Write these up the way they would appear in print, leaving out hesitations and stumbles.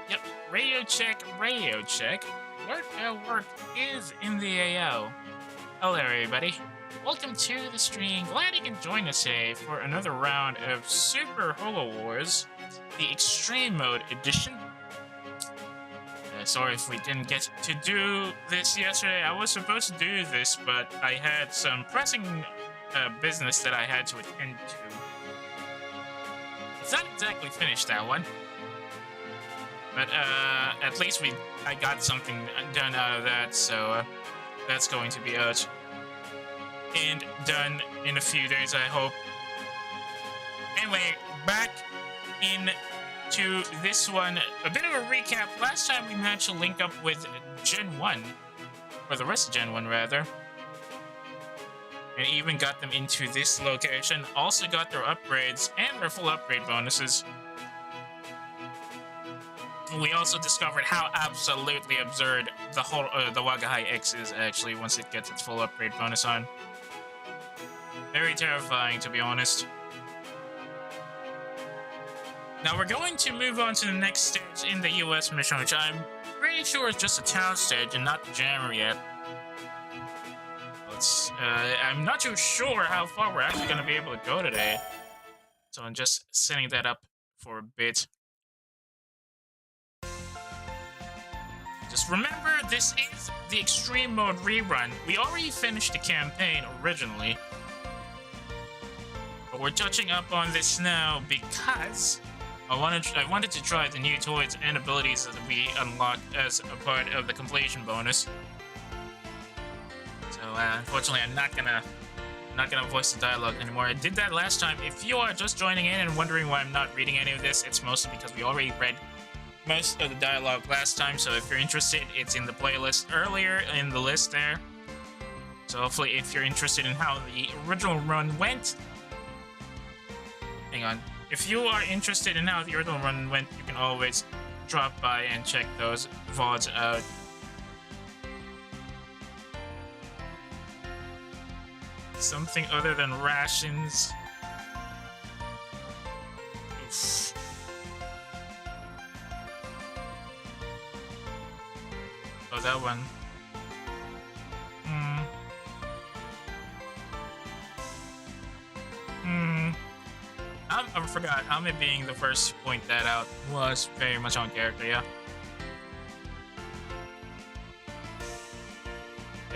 Yep, radio check, radio check. Work is in the AO. Hello, everybody. Welcome to the stream. Glad you can join us today for another round of Super Holo Wars, the Extreme Mode Edition. Sorry if we didn't get to do this yesterday. I was supposed to do this, but I had some pressing business that I had to attend to. It's not exactly finished, that one. But at least I got something done out of that, so that's going to be out and done in a few days, I hope. Anyway, back into this one. A bit of a recap. Last time we managed to link up with Gen 1, or the rest of Gen 1 rather, and even got them into this location. Also got their upgrades and their full upgrade bonuses. We also discovered how absolutely absurd the whole the Wagahai X is actually once it gets its full upgrade bonus on. Very terrifying, to be honest. Now we're going to move on to the next stage in the US mission, which I'm pretty sure is just a town stage and not the jammer yet. I'm not too sure how far we're actually going to be able to go today, so I'm just setting that up for a bit. Just remember, this is the Extreme Mode rerun. We already finished the campaign originally, but we're touching up on this now because I wanted to try the new toys and abilities that we unlocked as a part of the completion bonus. So unfortunately, I'm not gonna voice the dialogue anymore. I did that last time. If you are just joining in and wondering why I'm not reading any of this, it's mostly because we already read most of the dialogue last time. So if you're interested, it's in the playlist earlier in the list there. So hopefully, if you're interested in how the original run went, hang on. If you are interested in how the original run went, you can always drop by and check those VODs out. Something other than rations. Oof. Oh, that one. I forgot. Ame being the first to point that out was very much on character, yeah.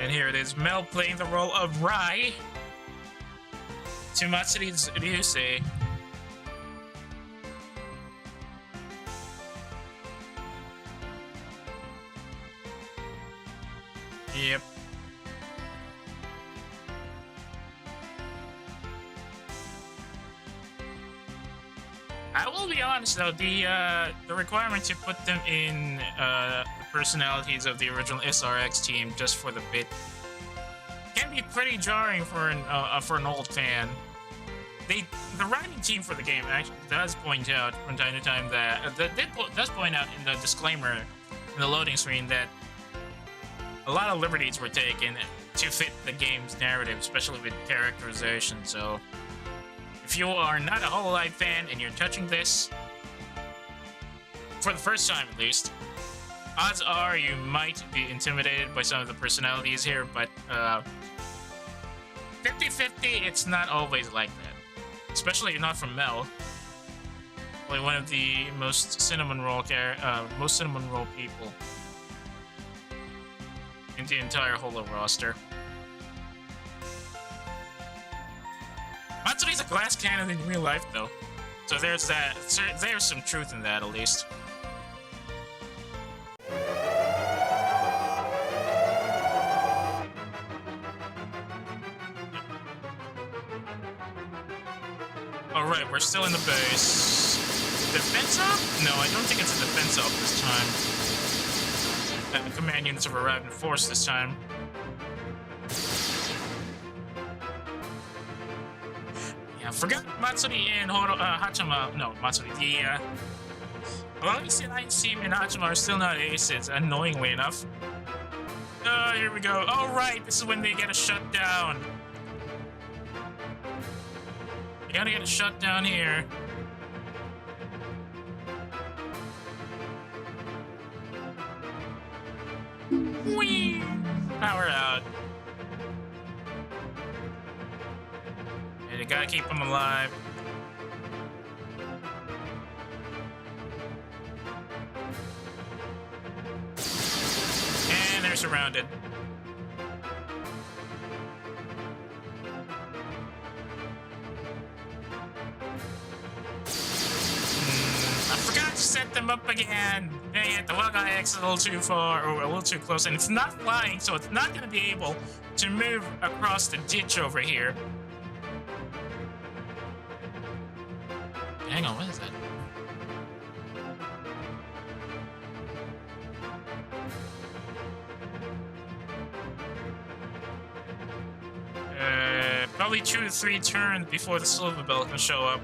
And here it is, Mel playing the role of Rai to Matsuri's Ryusei. Yep. I will be honest though, the requirement to put them in the personalities of the original SRX team just for the bit can be pretty jarring for an old fan. The writing team for the game actually does point out from time to time that does point out in the disclaimer in the loading screen that a lot of liberties were taken to fit the game's narrative, especially with characterization. So if you are not a Hololive fan and you're touching this, for the first time at least, odds are you might be intimidated by some of the personalities here, but 50-50, it's not always like that. Especially not from Mel. Probably one of the most cinnamon roll people in the entire Holo roster. Matsuri's a glass cannon in real life, though. So there's that. There's some truth in that, at least. Alright, we're still in the base. Defense off? No, I don't think it's a defense off this time. Command units have arrived in force this time. Yeah, forgot Matsuri and Hachima. No, Matsuri. Alliance team and Hachima are still not aces, annoyingly enough. Here we go. Oh, right, this is when they get a shutdown. You gotta get a shutdown here. gotta keep them alive. And they're surrounded. I forgot to set them up again. Dang it, the Wild Guy X is a little too far, or a little too close, and it's not flying, so it's not gonna be able to move across the ditch over here. Hang on, what is that? Probably 2 to 3 turns before the Silver Bell can show up.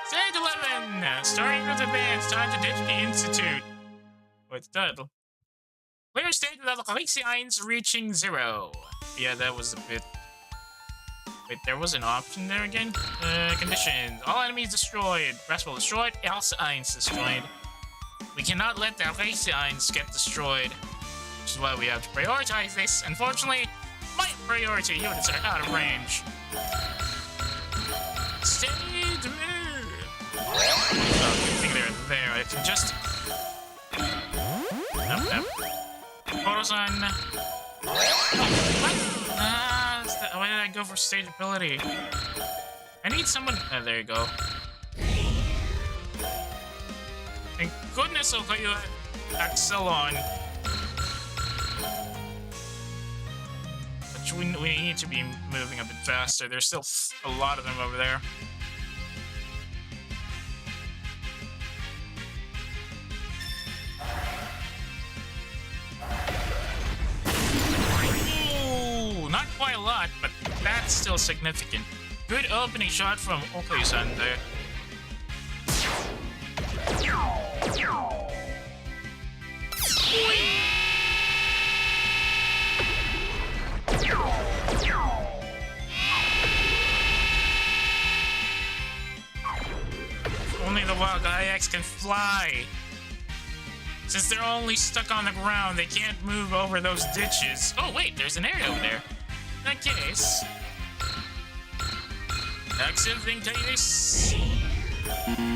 Stage 11! Starting with advance, time to ditch the Institute. What's that? Clear stage without the Calicians reaching 0. Yeah, that was a bit... Wait, there was an option there again? Conditions. All enemies destroyed. Restful destroyed. Calicians destroyed. We cannot let the Calicians get destroyed, which is why we have to prioritize this. Unfortunately, my priority units are out of range. Stage move! Oh, good thing they're there. I can just... Nope. Photos on... What? Why did I go for stage ability? I need someone... Oh, there you go. Thank goodness I'll put you Axel on. But we need to be moving a bit faster. There's still a lot of them over there. Ooh, not quite a lot, but that's still significant. Good opening shot from Okoye-san there. Only the Wild Guy X can fly. Since they're only stuck on the ground, they can't move over those ditches. Oh wait, there's an area over there. In that case... Accepting this.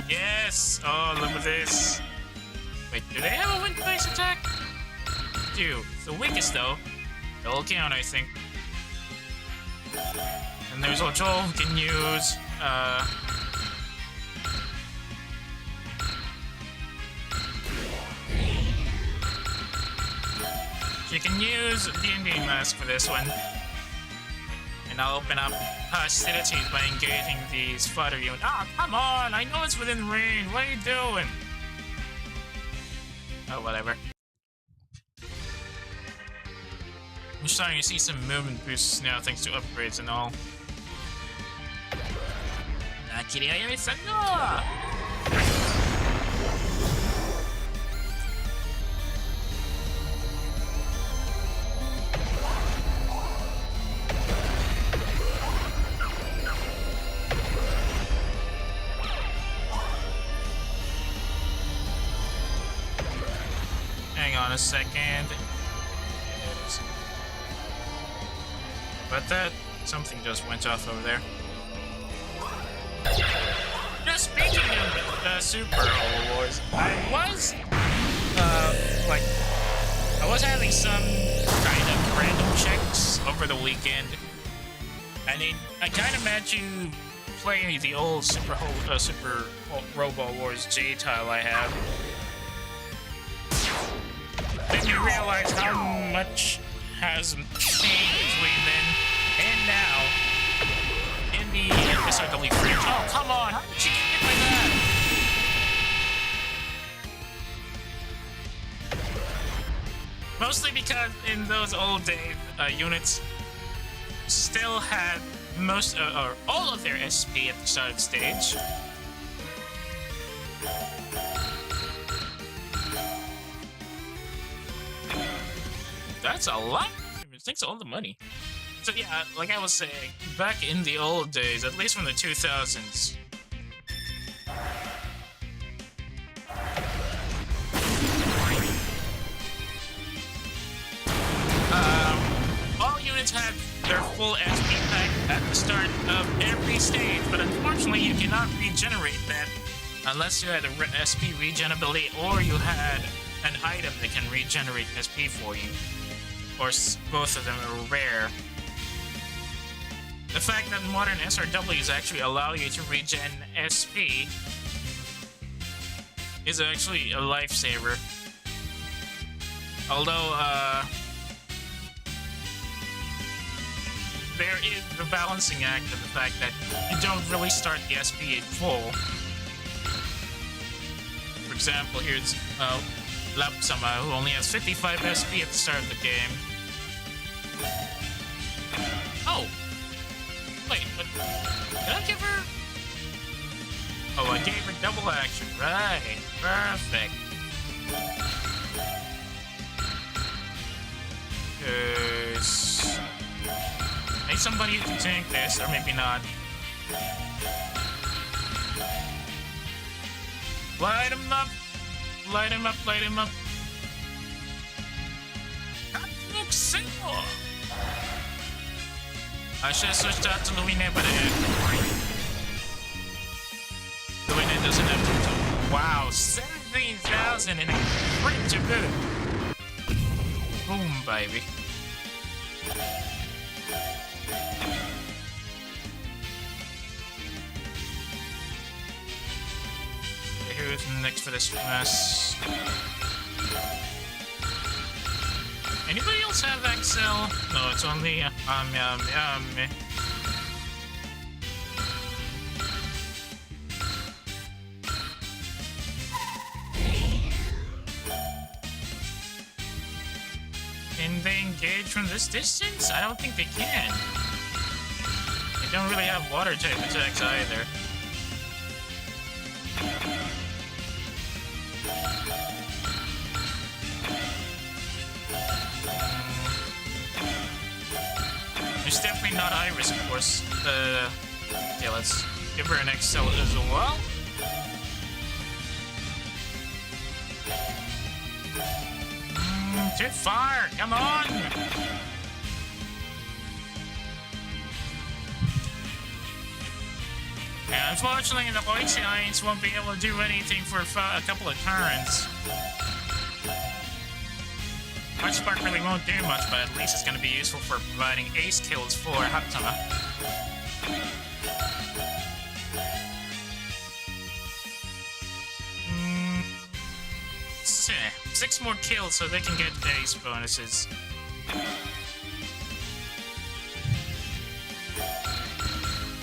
Yes! Oh, look at this. Wait, do they have a wind-based attack? They do. It's the weakest, though. It'll count, I think. And there's Ojo who can use, She can use the Indian Mask for this one. And I'll open up hostilities by engaging these fighter units. Ah, come on! I know it's within range. What are you doing? Oh, whatever. I'm starting to see some movement boosts now thanks to upgrades and all. Hang on a second. But that something just went off over there. Just speaking of Super Holo Wars, I was having some kind of random checks over the weekend. I mean, I kind of imagine playing the old Super Robo Wars J tile I have. Then you realize how much has changed between then and now in the SRW fringe. Oh, come on! How did she get hit by that? Mostly because in those old days, units still had most or all of their SP at the start of the stage. That's a lot. Thanks to all the money. So yeah, like I was saying, back in the old days, at least from the 2000s, teammates have their full SP pack at the start of every stage, but unfortunately you cannot regenerate that unless you had a SP regen ability or you had an item that can regenerate SP for you. Of course, both of them are rare. The fact that modern SRWs actually allow you to regen SP is actually a lifesaver. Although, there is the balancing act of the fact that you don't really start the SP at full. For example, here's Lapsama, who only has 55 SP at the start of the game. Oh! Wait, but did I give her... Oh, I gave her double action. Right. Perfect. Because... I need somebody who can tank this, or maybe not. Light him up! Light him up, light him up. That looks simple! I should have switched out to Luina, but I don't worry. Luina doesn't have to... Wow, 17,000 in a crit to boot. Boom, baby. Okay, who's next for this mess? Anybody else have XL? No, it's only Can they engage from this distance? I don't think they can. They don't really have water type attacks either. There's definitely not Iris, of course. Okay, let's give her an XL as well. Too far! Come on! Yeah, unfortunately, the White Giants won't be able to do anything for a couple of turns. Hot Spark really won't do much, but at least it's going to be useful for providing ace kills for Hatama. Six more kills so they can get ace bonuses.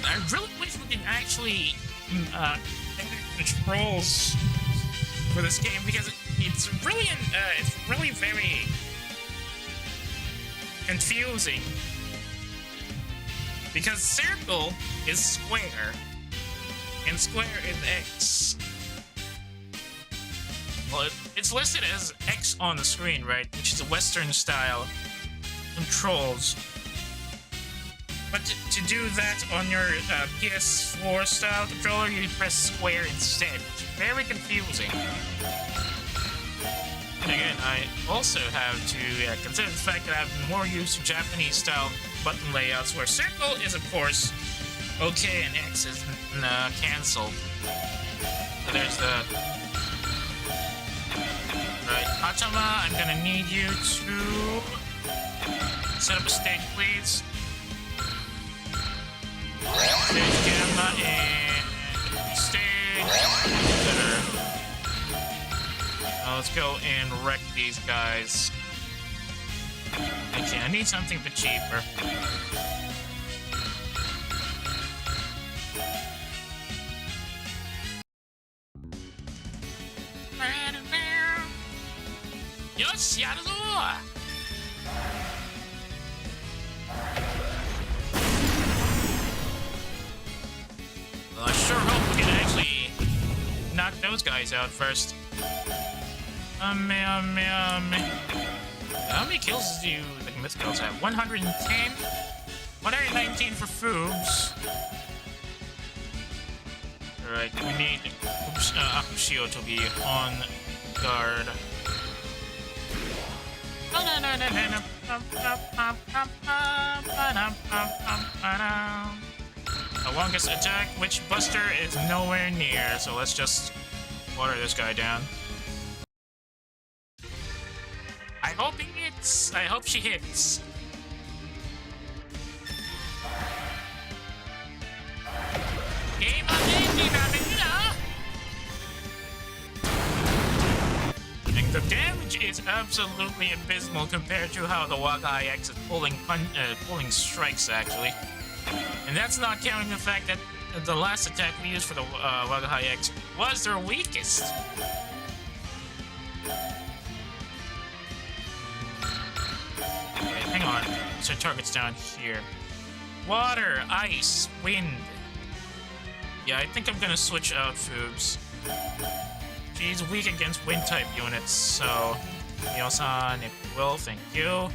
I really wish we can actually controls for this game because it's really very confusing. Because circle is square and square is X. Well, it's listed as X on the screen, right? Which is a Western style controls. But to do that on your PS4 style controller, you press square instead. Which is very confusing. And again, I also have to consider the fact that I'm more used to Japanese style button layouts where circle is, of course, okay and X is cancelled. So there's the... Right, Hatama, I'm gonna need you to set up a stage, please. Stage Gamma and stage. Now let's go and wreck these guys. Okay, I need something for cheaper. Yosh, yaru zo! Well, I sure hope we can actually knock those guys out first. How many kills do the Mythicals have? 110? 119 for Foobs. Alright, we need Akushio to be on guard. Oh no! The longest attack, Witch Buster, is nowhere near, so let's just water this guy down. I hope he hits. I hope she hits. Game on Indy, and the damage is absolutely abysmal compared to how the Waga X is pulling strikes, actually. And that's not counting the fact that the last attack we used for the Waga X was their weakest. Okay, hang on. So target's down here. Water, ice, wind. Yeah, I think I'm gonna switch out Foobs. She's weak against wind-type units, so... Neil-san, if you will, thank you.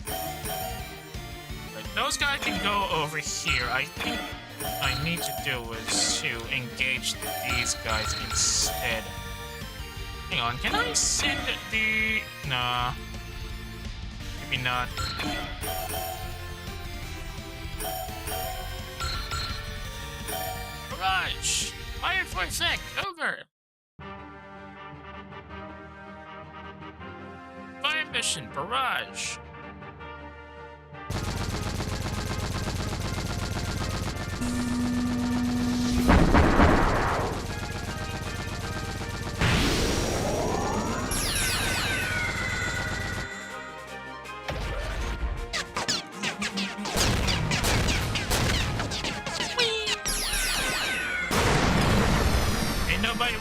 But those guys can go over here. I think what I need to do is to engage these guys instead. Hang on, can I send the... Nah. Maybe not. Barrage! Fire for effect! Over! Fire mission! Barrage!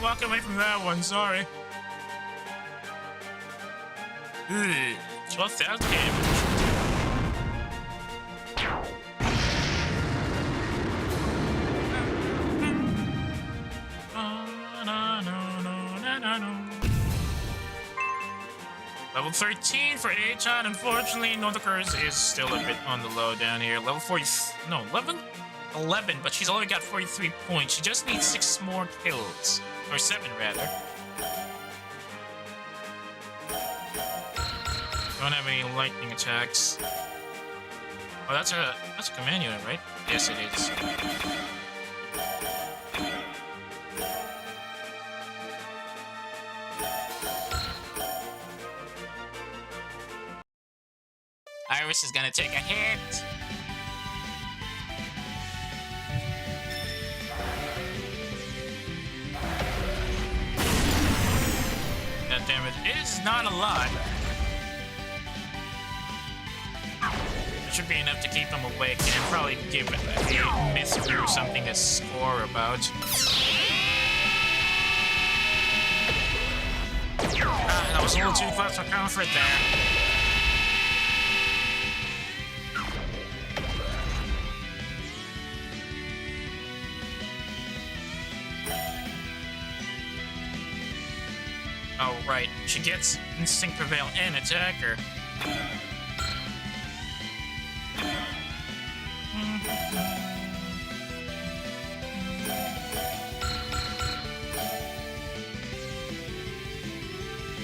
Walk away from that one, sorry. 12,000 damage. Level 13 for Achan. Unfortunately, Nodokers is still a bit on the low down here. Level 40... No, 11, but she's only got 43 points. She just needs 6 more kills. Or 7, rather. Don't have any lightning attacks. Oh, that's a command unit, right? Yes, it is. Iris is gonna take a hit. That damage is not a lot. It should be enough to keep him awake and probably give the Myth Crew something to score about. That was a little too close for comfort there. Oh, right. She gets Instinct Prevail and Attacker.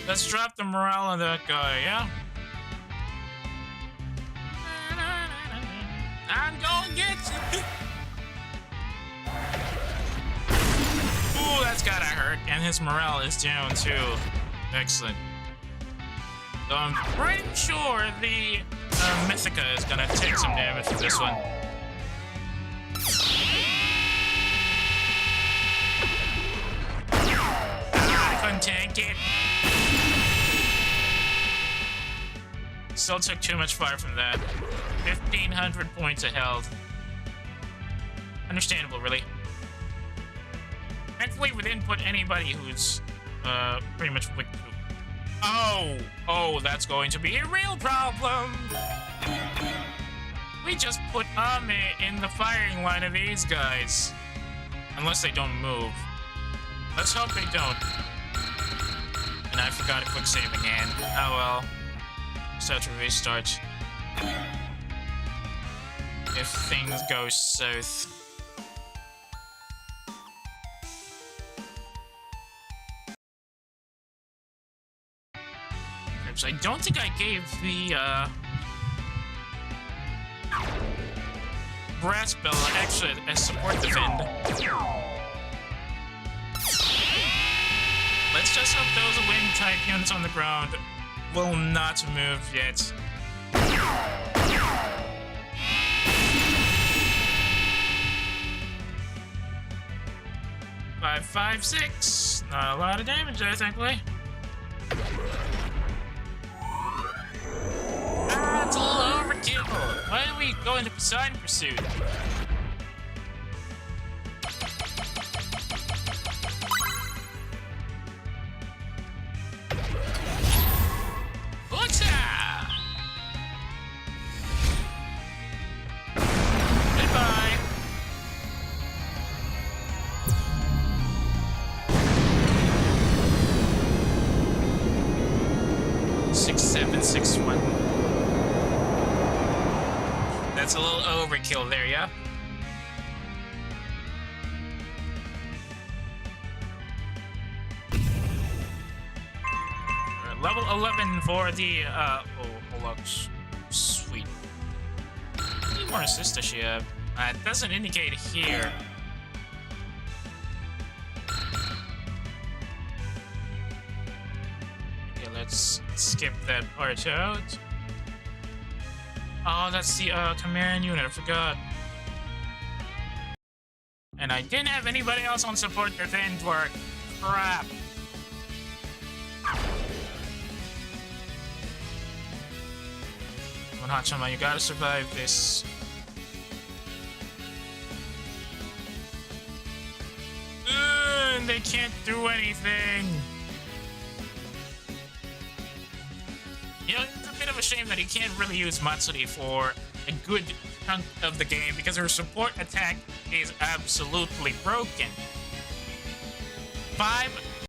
Let's drop the morale on that guy, yeah? I'm gonna get you! Ooh, that's gotta hurt. And his morale is down too. Excellent. So I'm pretty sure the Mythica is gonna take some damage from this one. I couldn't tank it. Still took too much fire from that. 1,500 points of health. Understandable, really. Thankfully, we didn't put anybody who's pretty much weak to. Oh, that's going to be a real problem. We just put Ame in the firing line of these guys. Unless they don't move. Let's hope they don't. And I forgot a quick save again. Oh well. Just have to restart. If things go south. Oops, I don't think I gave the brass bell actually a support defend. Let's just hope those wind type units on the ground will not move yet. 5, 5, 6. Not a lot of damage there, thankfully. That's a little overkill. Why don't we go into Poseidon Pursuit? Goodbye. 6, 7, 6, 1. That's a little overkill there, yeah? Level 11 for the, Holo. Sweet. How many more assists does she have? It doesn't indicate here. Okay, let's skip that part out. Oh, that's the, command unit, I forgot. And I didn't have anybody else on support defend work. Crap. Hachama, you gotta survive this. And they can't do anything. You know, it's a bit of a shame that he can't really use Matsuri for a good chunk of the game because her support attack is absolutely broken.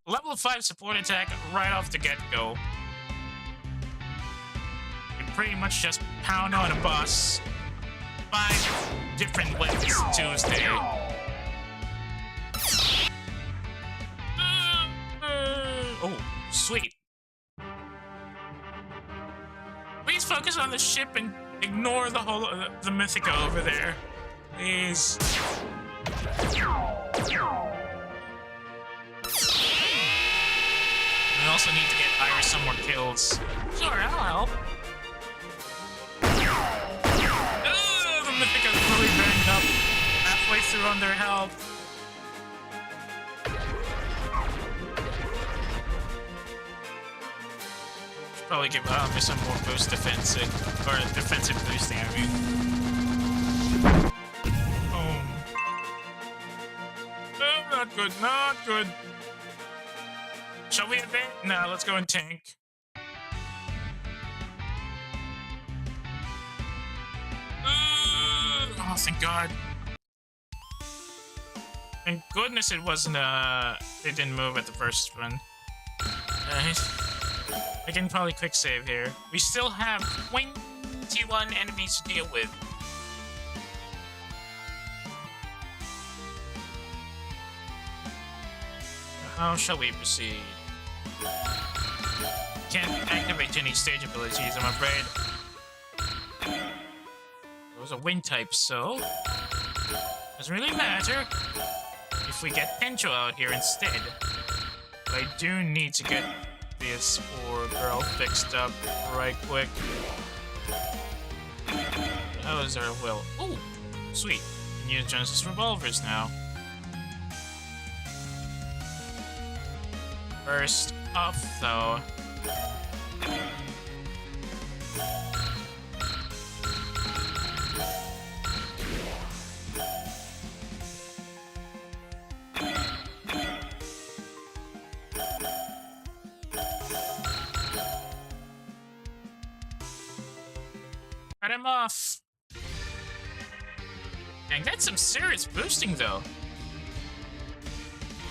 Level 5 support attack right off the get-go. Pretty much just pound on a boss 5 different ways Tuesday. Oh, sweet. Please focus on the ship and ignore the whole the Mythica over there. Please. We also need to get Iris some more kills. Sure, I'll help. Mythica's really banged up halfway through on their health. Should probably give me some more boost defensive, or defensive boosting, I mean. Oh. Oh, not good, not good. Shall we advance? No, let's go and tank. Oh, thank God. Thank goodness it wasn't, it didn't move at the first one. I can probably quick save here. We still have 21 enemies to deal with. How shall we proceed? Can't activate any stage abilities, I'm afraid. It was a wind type, so doesn't really matter if we get Tencho out here instead. But I do need to get this poor girl fixed up right quick. How is our will? Ooh, sweet. We can use Genesis revolvers now. First off, though. Cut him off. Dang, that's some serious boosting, though.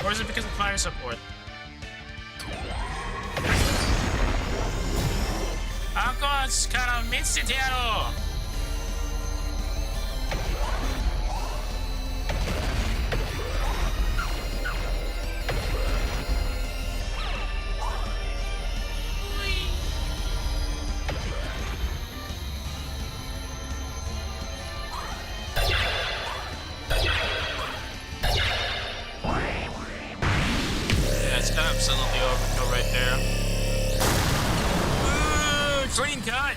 Or is it because of fire support? Akos, kara mitsete yaro! clean cut.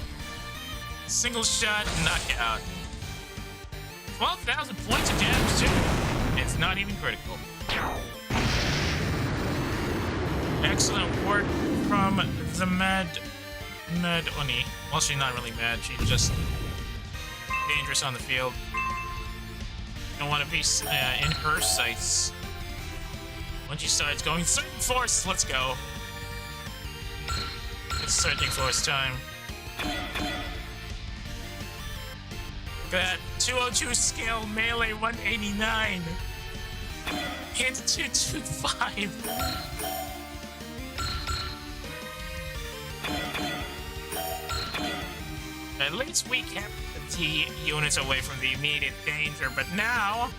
Single shot knockout. 12,000 points of damage too. It's not even critical. Excellent work from the Mad Oni. Well, she's not really mad. She's just dangerous on the field. Don't want to be in her sights. When she starts going Surging Force, let's go. It's Surging Force time. Look at that 202 skill, melee 189. Hit 225. At least we kept the units away from the immediate danger, but now...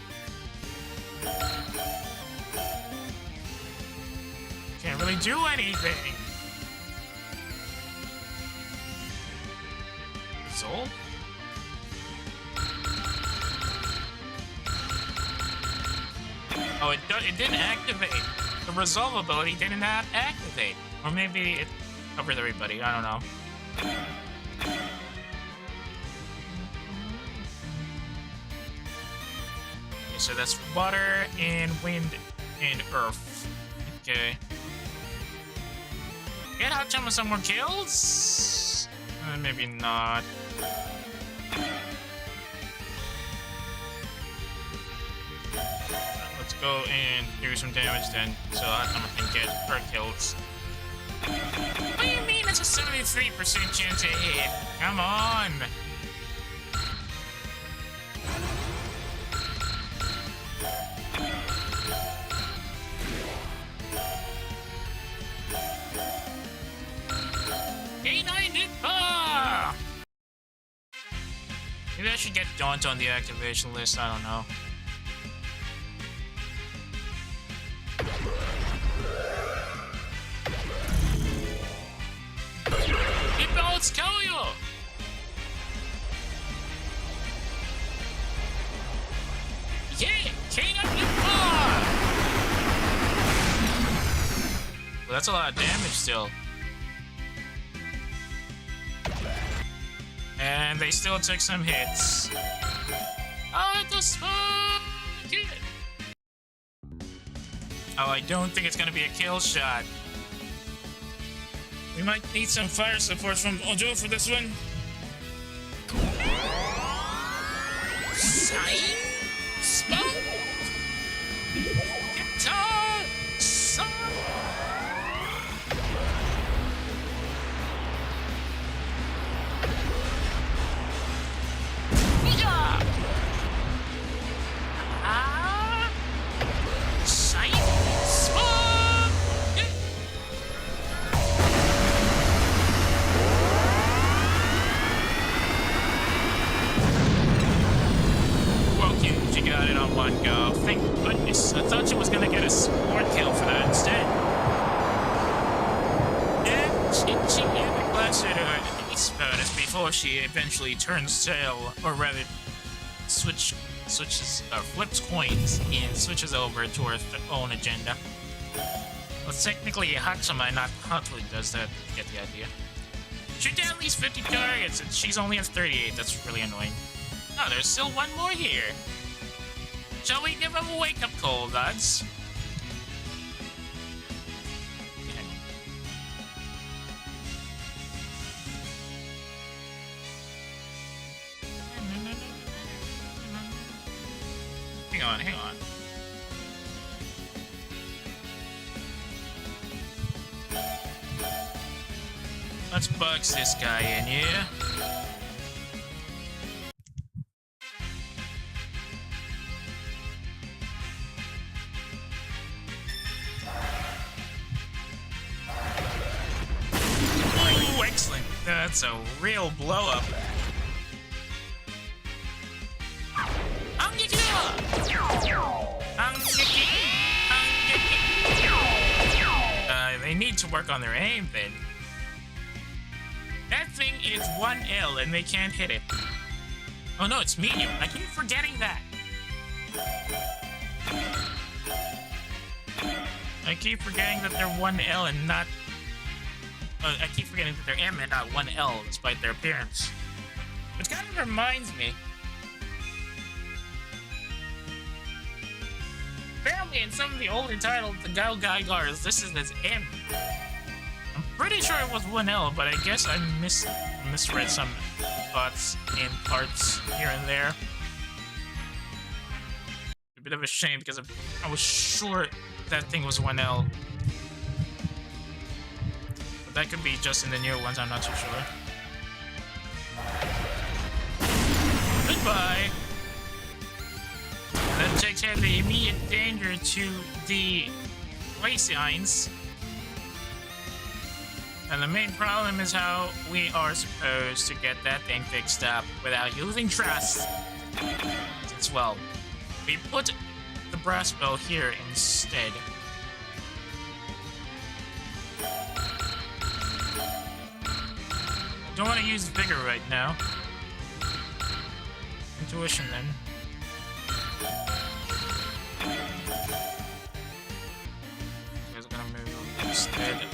can't really do anything. Soul? Oh, it didn't activate. The resolve ability did not activate. Or maybe it covered everybody, I don't know. Okay, so that's water and wind and earth. Okay. Get Hachama some more kills? Maybe not. Let's go and do some damage then, so Hachama can get her kills. What do you mean it's a 73% chance to hit? Come on! Maybe I should get Daunt on the activation list, I don't know. Let's kill you! Yeah! Keyta! Well, that's a lot of damage still. And they still took some hits. Oh, it was good. Oh, I don't think it's gonna be a kill shot. We might need some fire support from Ojo for this one. Sign? Smoke? Guitar? Song? One go. Thank goodness. I thought she was gonna get a support kill for that instead. And she ended closer to her ace bonus before she eventually turns tail, or rather flips coins and switches over to her own agenda. Well, technically Hatsuma, not Hotly, does that. You get the idea. Shoot down at least 50 targets, and she's only at 38. That's really annoying. Oh, there's still one more here. Shall we give him a wake-up call, lads? Hang on, hang on. Let's box this guy in here. That's a real blow-up. They need to work on their aim, then. That thing is 1L, and they can't hit it. Oh no, it's medium. I keep forgetting that. I keep forgetting that they're 1L and not I keep forgetting that they're M and not 1L despite their appearance. Which kind of reminds me. Apparently in some of the older titles, the Gao Gaigar is listed as M. I'm pretty sure it was 1L, but I guess I misread some thoughts in parts here and there. A bit of a shame because I was sure that thing was 1L. But that could be just in the newer ones, I'm not too sure. Goodbye! That takes care of the immediate danger to the Waysines. And the main problem is how we are supposed to get that thing fixed up without using trust. Since, well, we put the brass bell here instead. Don't want to use vigor right now. Intuition then. You guys are gonna move instead.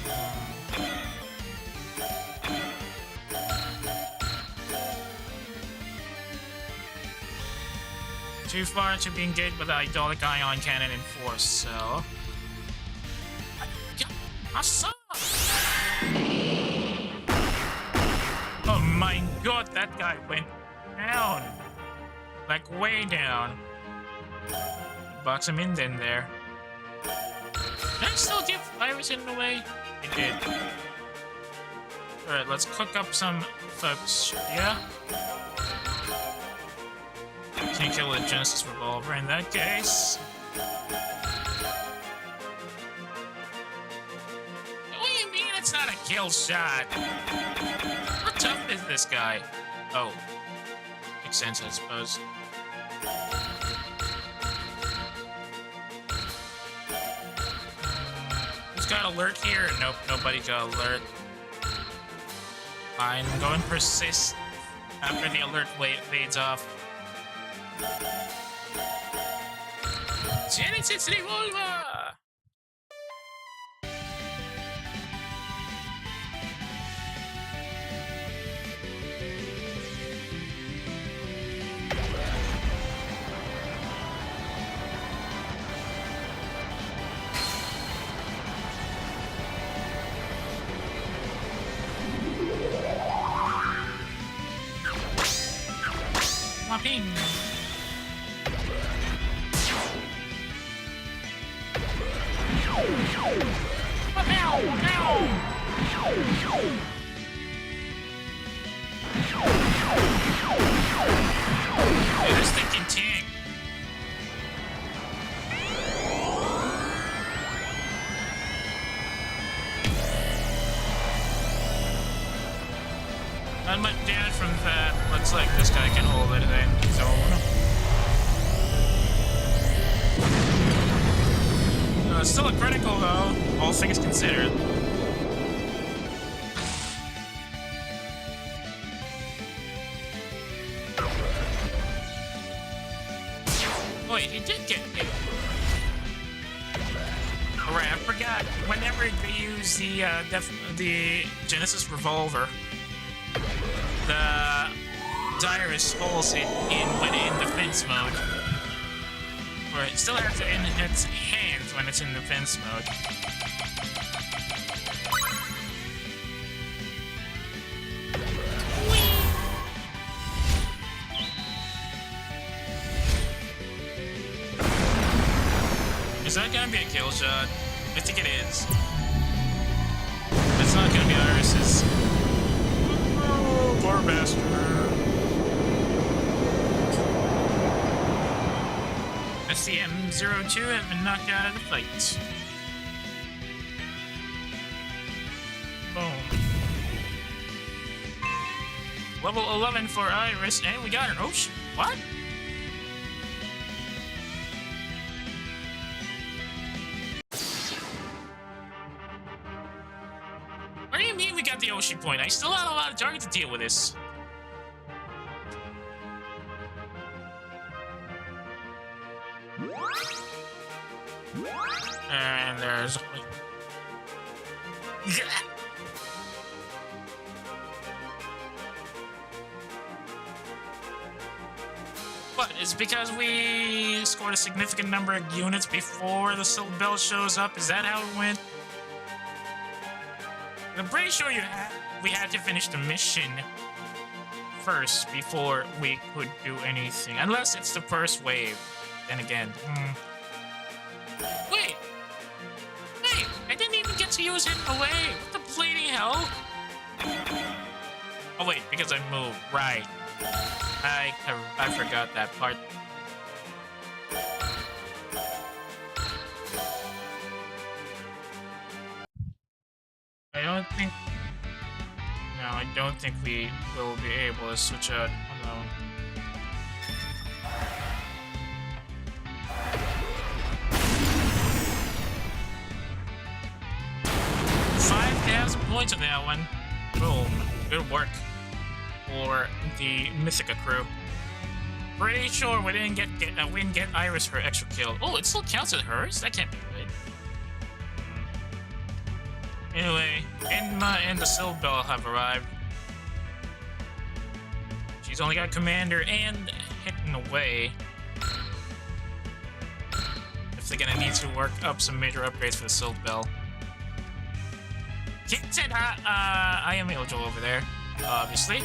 Too far to be engaged with the Idolic Ion Cannon in force, so... Oh my god, that guy went down! Like, way down. Box him in then there. Did I still give Iris in the way? It did. Alright, let's cook up some folks, yeah? Can't kill with Genesis Revolver in that case. What do you mean it's not a kill shot? How tough is this guy? Oh. Makes sense, I suppose. Who's got alert here? Nope, nobody got alert. Fine, go and persist after the alert fades off. Genesis Revolver! Whopping! Hey, this thing can ting. Not much damage from that. Looks like this guy can hold it in his own. It's still a critical though, all things considered. Wait, he did get hit. Alright, I forgot. Whenever they use the Genesis Revolver, the Dirus holds it when in defense mode. Or it still has it in its hands when it's in defense mode. Is that gonna be a kill shot? I think it is. It's not gonna be Iris's. Oh, poor bastard. SCM-02 has been knocked out of the fight. Boom. Level 11 for Iris, and we got her. Oh, what? What do you mean we got the Oshi point? I still have a lot of targets to deal with this. And there's... What? It's because we scored a significant number of units before the Silver Bell shows up? Is that how it went? I'm pretty sure we had to finish the mission first before we could do anything. Unless it's the first wave. Then again. Wait! Wait! I didn't even get to use Hidden Away! What the bleeding hell? Oh wait, because I moved. Right. I forgot that part. I don't think we will be able to switch out alone. Points on that one. Boom. Good work for the Mythica crew. Pretty sure we didn't get Iris her extra kill. Oh, it still counts as hers? That can't be good. Anyway, Enma and the Silver Bell have arrived. She's only got Commander and Hidden Away. If they're gonna need to work up some major upgrades for the Silver Bell. Keyta, I am eligible over there, obviously.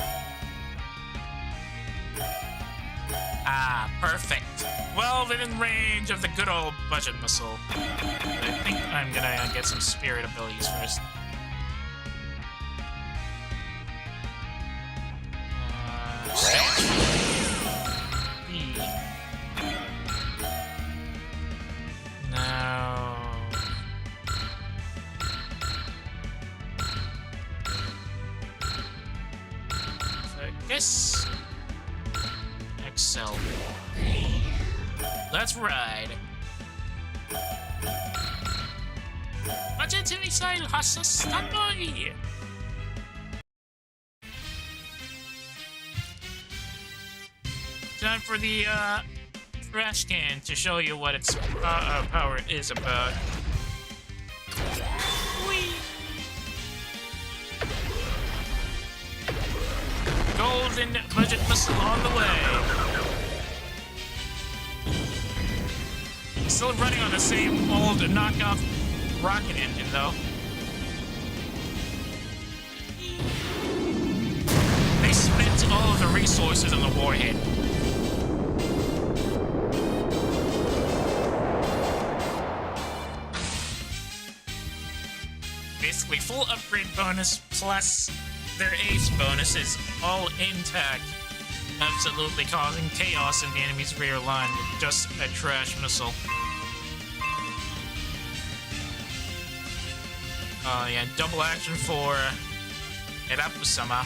Ah, perfect. Well within range of the good old budget missile. I think I'm gonna get some spirit abilities first. No. Yes. Excel. Let's ride. Budget missile has a standby. Time for the trash can to show you what its power is about. Whee! Golden budget missile on the way. Still running on the same old knockoff rocket engine, though. They spent all of the resources on the warhead. Basically, full upgrade bonus plus their ace bonus is all intact, absolutely causing chaos in the enemy's rear line with just a trash missile. Oh yeah, double action for Erapusama.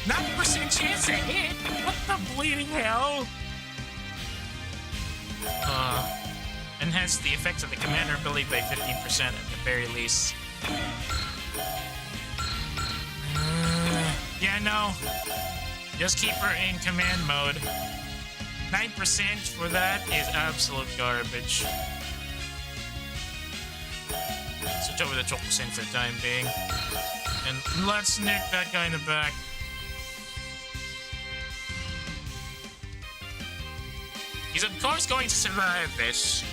90% chance to hit? What the bleeding hell? Enhance the effects of the commander ability by 15% at the very least. Yeah, no. Just keep her in command mode. 9% for that is absolute garbage. Switch over to Chokusen for the time being. And let's nick that guy in the back. He's of course going to survive this,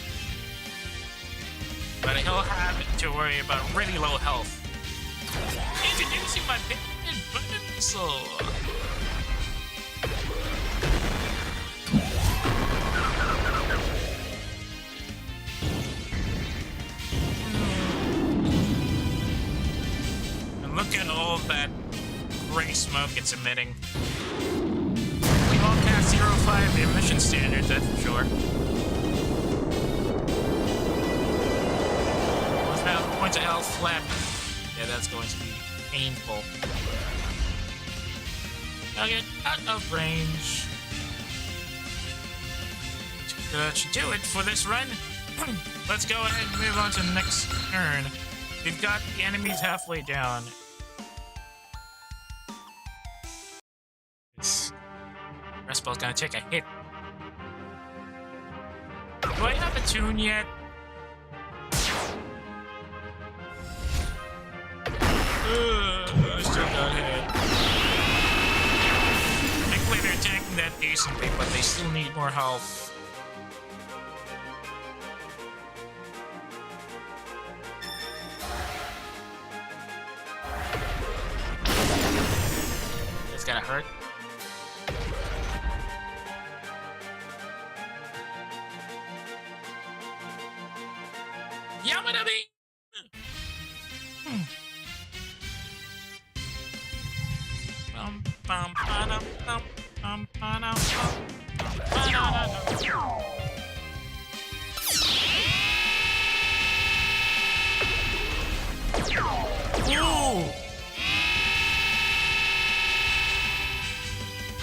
but he'll have to worry about really low health. Introducing my Batman Button Missile! And look at all that gray smoke it's emitting. Past 05 emission standards, that's for sure. 1,000 points of health flat. Yeah, that's going to be painful. I'll get out of range. That should do it for this run. Let's go ahead and move on to the next turn. We've got the enemies halfway down. Spell's gonna take a hit. Do I have a tune yet? I still got hit. Thankfully, they're attacking that decently, but they still need more health. It's gonna hurt. Yamanabe! Ooh!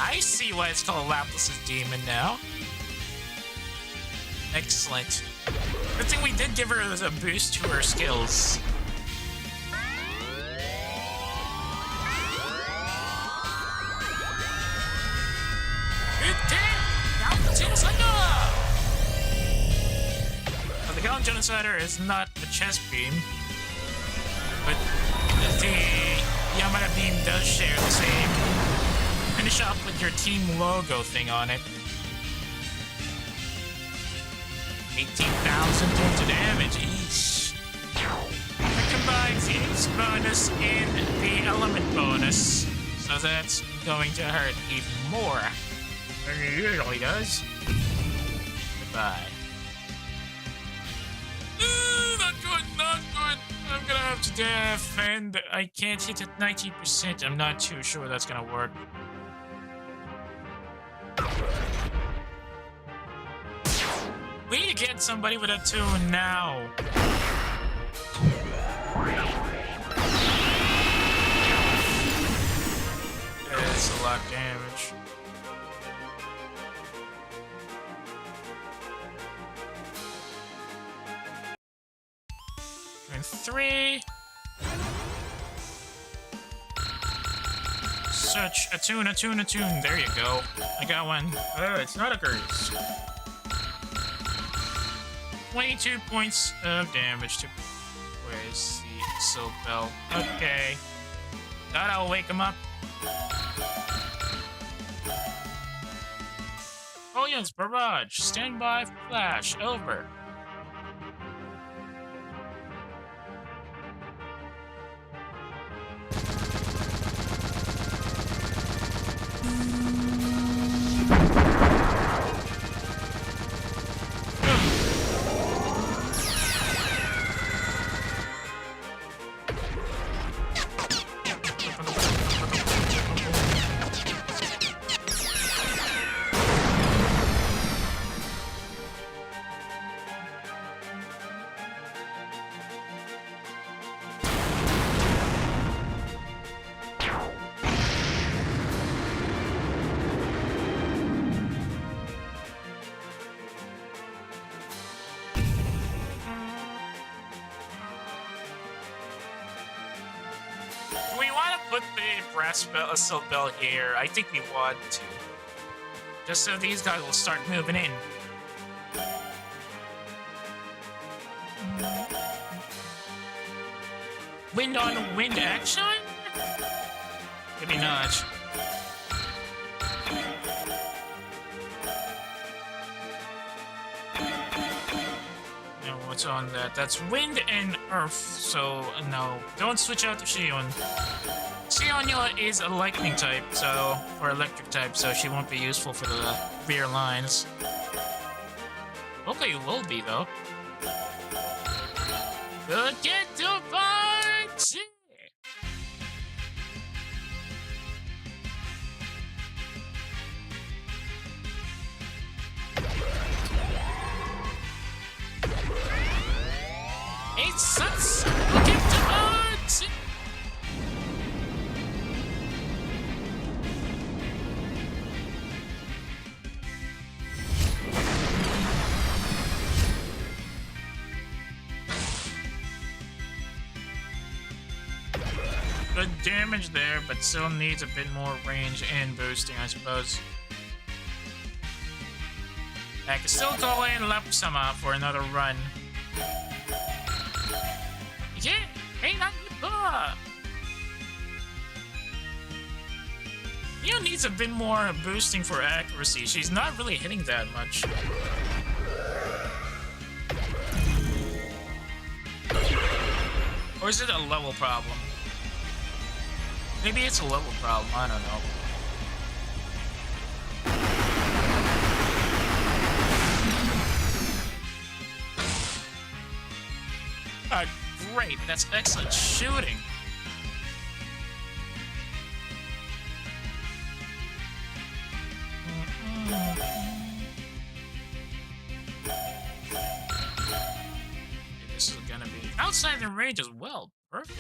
I see why it's called Laplace's Demon now. Excellent. Good thing we did give her a boost to her skills. The Gallant Genocider is not a chest beam, but the Yamada beam does share the same. Finish off with your team logo thing on it. 18,000 points of damage each. It combines the ace bonus and the element bonus, so that's going to hurt even more than it usually does. Goodbye. Not good, not good. I'm gonna have to defend. I can't hit at 90%. I'm not too sure that's gonna work. We need to get somebody with a 2 now. That's a lot of damage. And 3. Such a tune. There you go. I got one. Oh, it's not a curse. 22 points of damage to... Where's the Silk Bell? Okay. Thought I'll wake him up. Oh yes, barrage. Stand by, flash. Over. A Silk Bell here. I think we want to. Just so these guys will start moving in. Wind on wind action? Maybe not. Now what's on that? That's wind and earth, so no. Don't switch out to Shion. Sionia is a lightning type, so, or electric type, so she won't be useful for the rear lines. Hopefully it will be, though. Good get to party! It's such a get to party! Good damage there, but still needs a bit more range and boosting, I suppose. I can still call in Lapsama for another run. Yeah, hey, not the Neo needs a bit more boosting for accuracy. She's not really hitting that much. Or is it a level problem? Maybe it's a level problem, I don't know. Great, that's excellent shooting. This is gonna be outside the range as well. Perfect.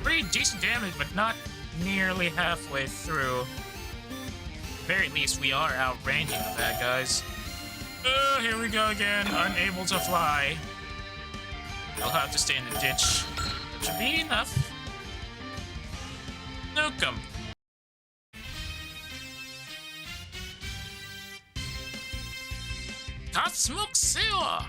Pretty decent damage, but not nearly halfway through. At the very least, we are outranging the bad guys. Oh, here we go again. Unable to fly. I'll have to stay in the ditch. That should be enough. Nukem. Tatsumuxewa!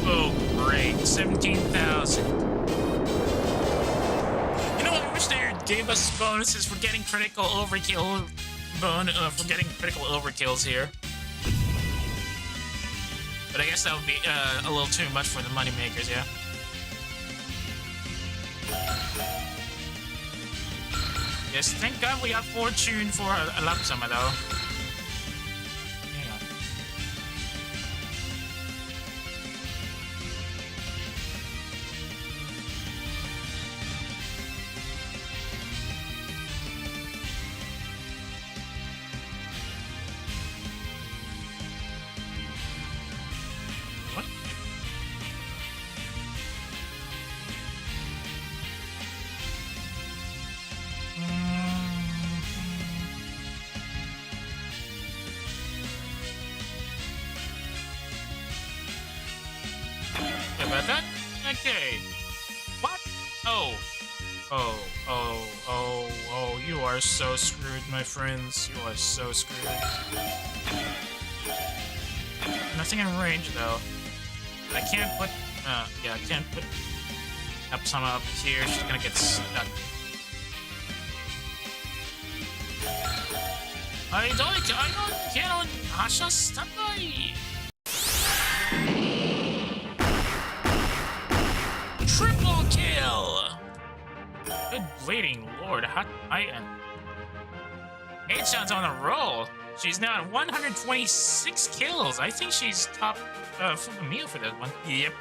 Oh, great. 17,000. You know, I wish they gave us bonuses for getting critical overkill. For getting critical overkills here. But I guess that would be a little too much for the moneymakers, yeah? Yes, thank God we got fortune for a lump sum, though. About that? Okay. What? Oh, you are so screwed, my friends. You are so screwed. Nothing in range, though. I can't put... yeah, I can't put some up here. She's gonna get stuck. I can't Hasha standby. Triple kill! Good bleeding lord, hot item. 8 shots on a roll. She's now at 126 kills. I think she's top for the meal for this one. Yep.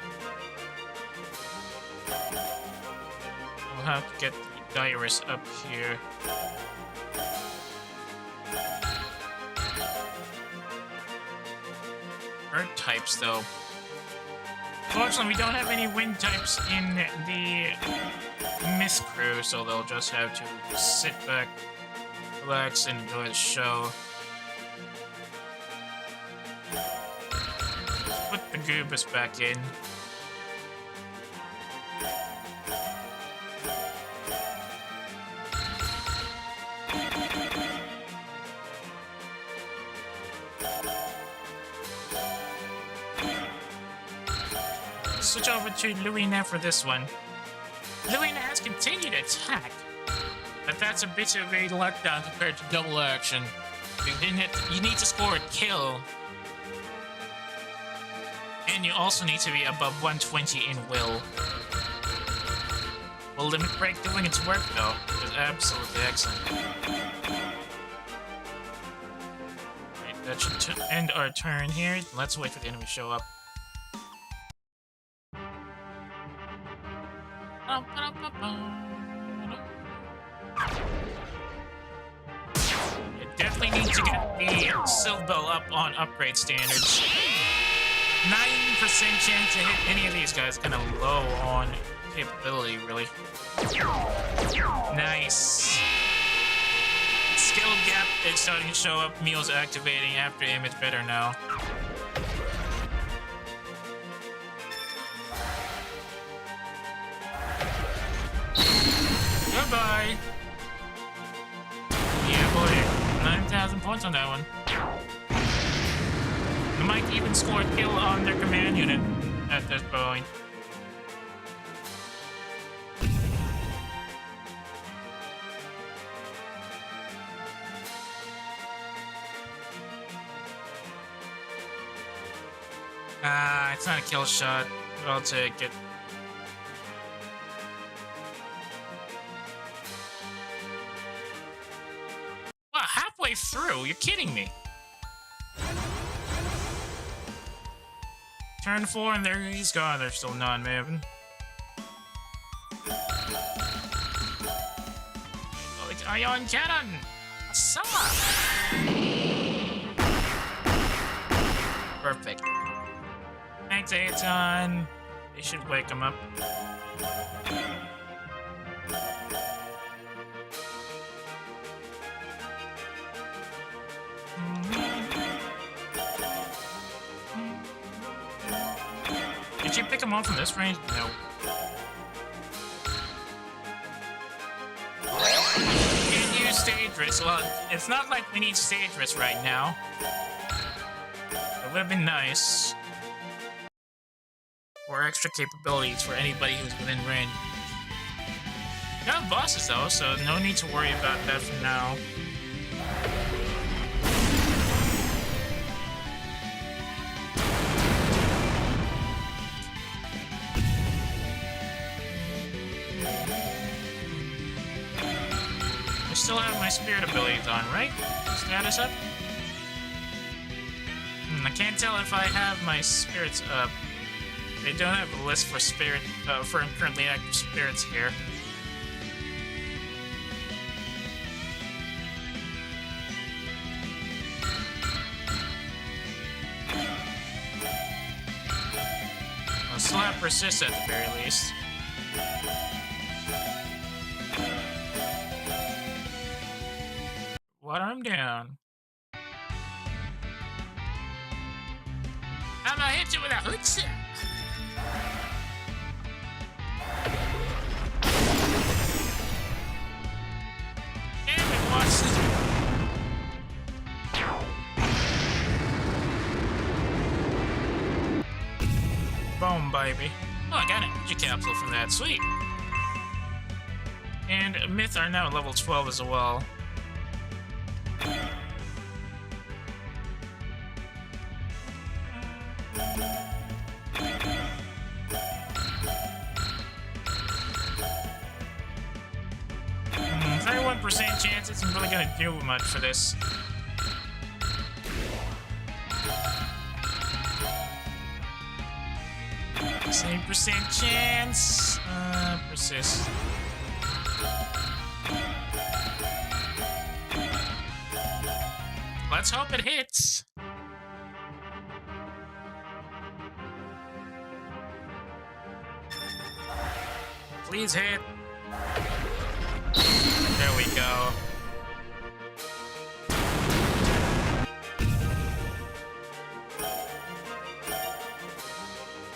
We'll have to get the diarist up here. Earth types, though. Fortunately, we don't have any wind types in the Myth crew, so they'll just have to sit back, relax, and enjoy the show. Put the Goobus back in. Switch over to Luina for this one. Luina has continued attack, but that's a bit of a letdown compared to double action. You need to score a kill, and you also need to be above 120 in will. Well, Limit Break doing its work, though, which is absolutely excellent. Right, that should end our turn here. Let's wait for the enemy to show up. You definitely need to get the Silver Bell up on upgrade standards. 9% chance to hit any of these guys. Kind of low on capability, really. Nice. Skill gap is starting to show up. Meal's activating after image better now. Goodbye. Yeah, boy. 9,000 points on that one. They might even score a kill on their command unit at this point. It's not a kill shot, but I'll take it. Wow, halfway through? You're kidding me. Turn 4 and there he's gone. There's still non-moving. Ion cannon! Summer! Perfect. Thanks, Aeton. They should wake him up. Did you pick him up from this range? No. Can't use stage risk. Well, it's not like we need stage risk right now. It would have been nice. Or extra capabilities for anybody who's within range. We have bosses though, so no need to worry about that for now. I still have my spirit abilities on, right? Status up? I can't tell if I have my spirits up. They don't have a list for spirit for currently active spirits here. I'll still have persist at the very least. What I'm down. I'm gonna hit you with a hook shot. Damn it, Watson. Boom, baby. Oh, I got an energy capsule from that. Sweet. And Myth are now level 12 as well. Chance isn't really gonna do much for this. Same percent chance. Persist. Let's hope it hits. Please hit. There we go.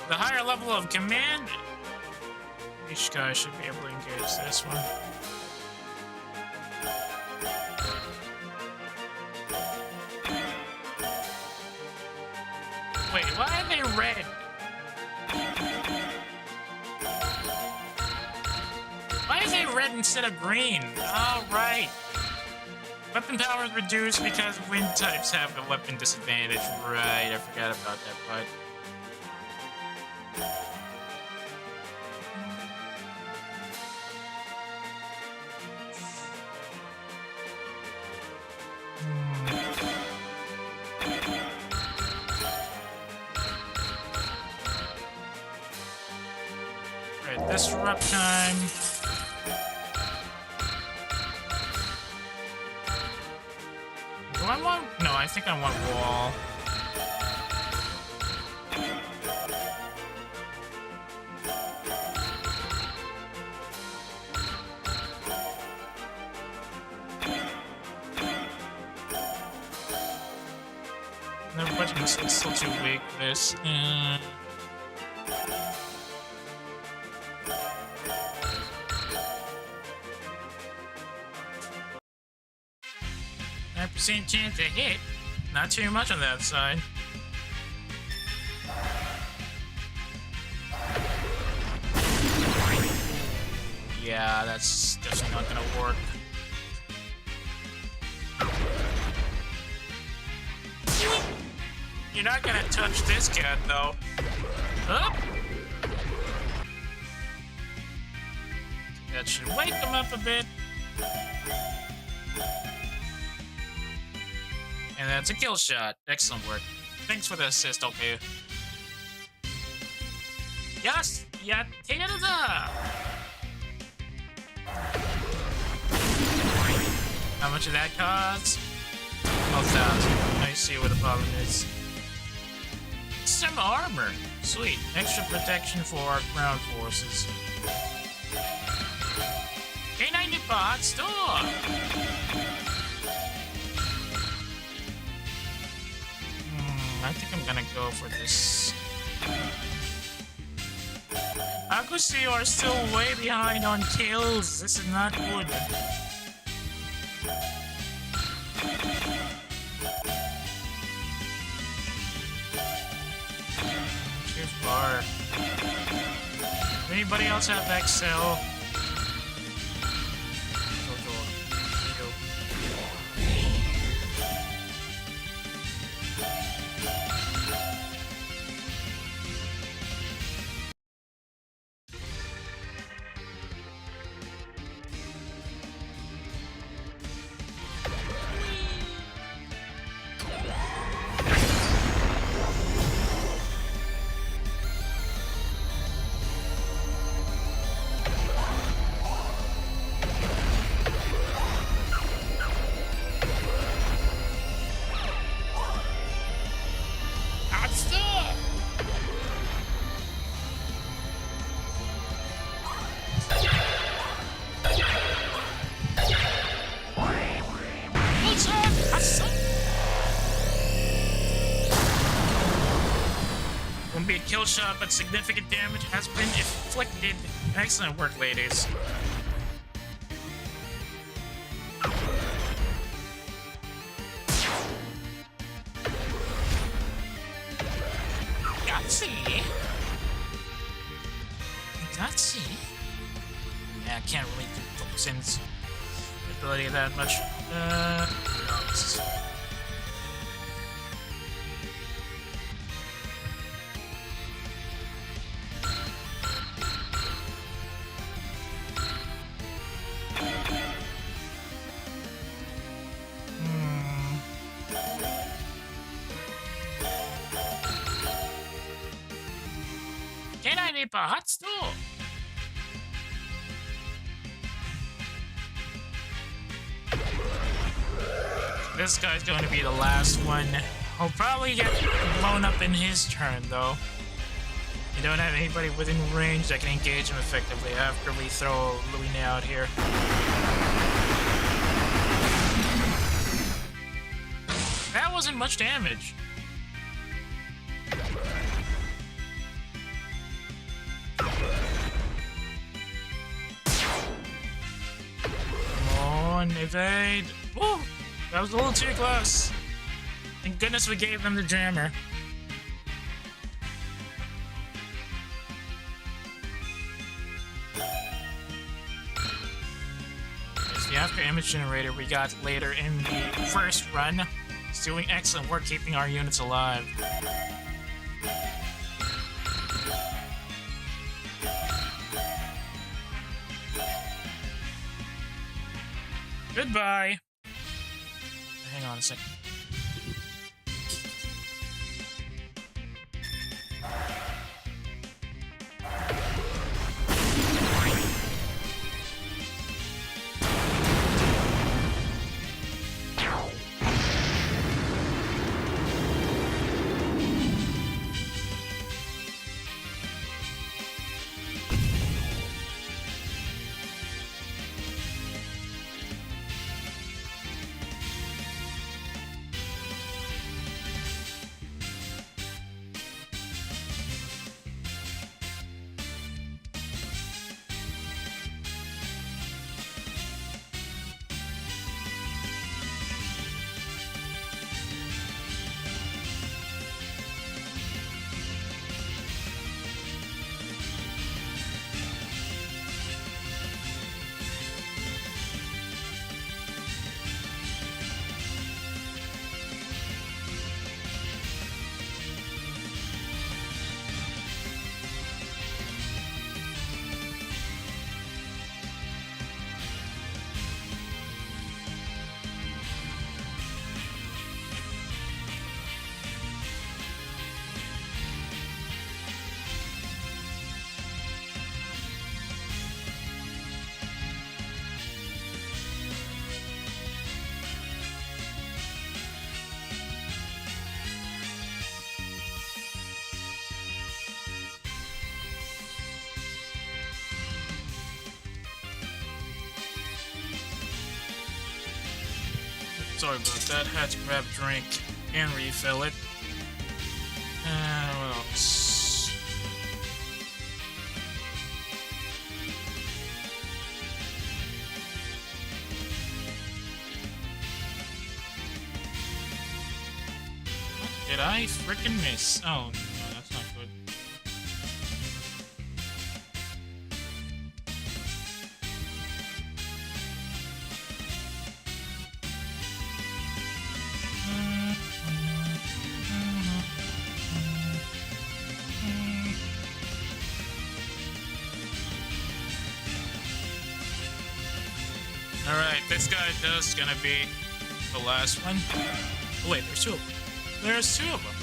The higher level of command, each guy should be able to engage this one. Wait, why are they red? Why is it red instead of green? Oh, right. Weapon power is reduced because wind types have a weapon disadvantage. Right, I forgot about that part. Right, disrupt time. Do I want... No, I think I want wall. No, but it's still too weak for this. 9% chance to hit. Not too much on that side. Yeah, that's definitely not gonna work. You're not gonna touch this cat, though. Up. That should wake him up a bit. And that's a kill shot. Excellent work. Thanks for the assist, okay. Yes! Yeah, take it up! How much did that cost? 12,000. I see where the problem is. Some armor. Sweet. Extra protection for our ground forces. K90 bot store! I think I'm gonna go for this. Akushi are still way behind on kills. This is not good. Too far. Anybody else have XL? Won't be a kill shot, but significant damage has been inflicted. Excellent work, ladies. Gutsy. Yeah, I can't really do Toxin's ability that much. Hot store. This guy's going to be the last one. He'll probably get blown up in his turn, though. You don't have anybody within range that can engage him effectively after we throw Luina out here. That wasn't much damage. Evade. Woo! That was a little too close. Thank goodness we gave them the jammer. It's the after image generator we got later in the first run. It's doing excellent work keeping our units alive. Goodbye. Hang on a second. Sorry about that. Had to grab a drink and refill it. What else? What did I frickin' miss? Oh, no, that's not good. Alright, this guy is gonna be the last one. Oh wait, there's two of them. There's two of them.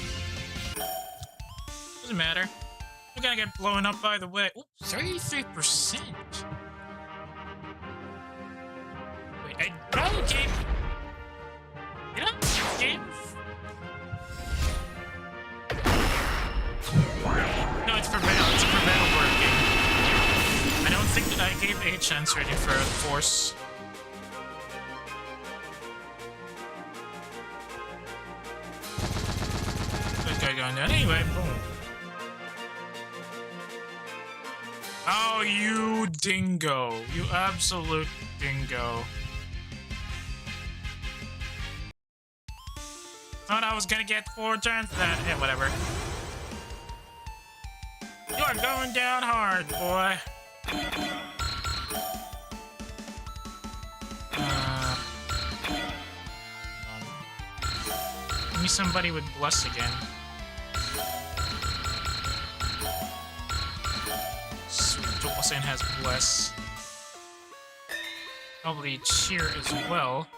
Doesn't matter. We're gonna get blown up either way. Ooh, 33%. Wait, I probably gave... Did I give... No, it's Prevail. It's a Prevail working. I don't think that I gave a chance rating for Force. Going down anyway, boom. Oh, you dingo. You absolute dingo. Thought I was gonna get 4 turns that. Yeah, whatever. You are going down hard, boy. Give me somebody with Bless again. Jolsen has Bless. Probably Cheer as well.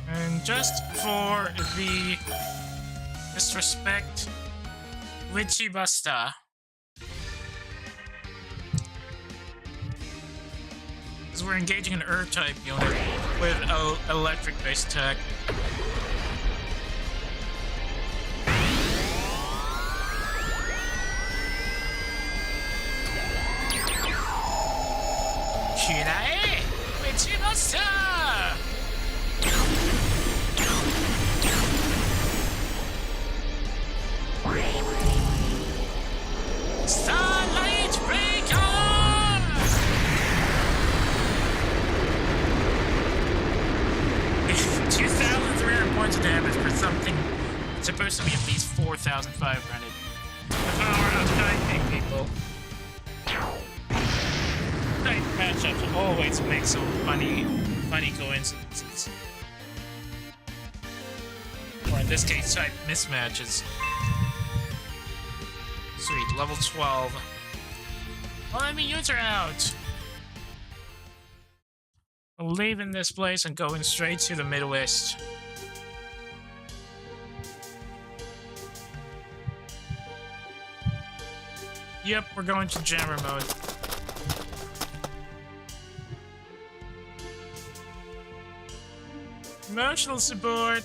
And just for the disrespect, Witchy Basta. Because we're engaging an Earth-type unit with an electric-based attack. Kirae! Wichimasa! Starlight Breaker! 2,300 points of damage for something supposed to be at least 4,500. The power of typing, people. Type matchups always make some funny coincidences. Or in this case, type mismatches. Sweet, level 12. Well, I mean, units are out. I'm leaving this place and going straight to the Midwest. Yep, we're going to jammer mode. Emotional support.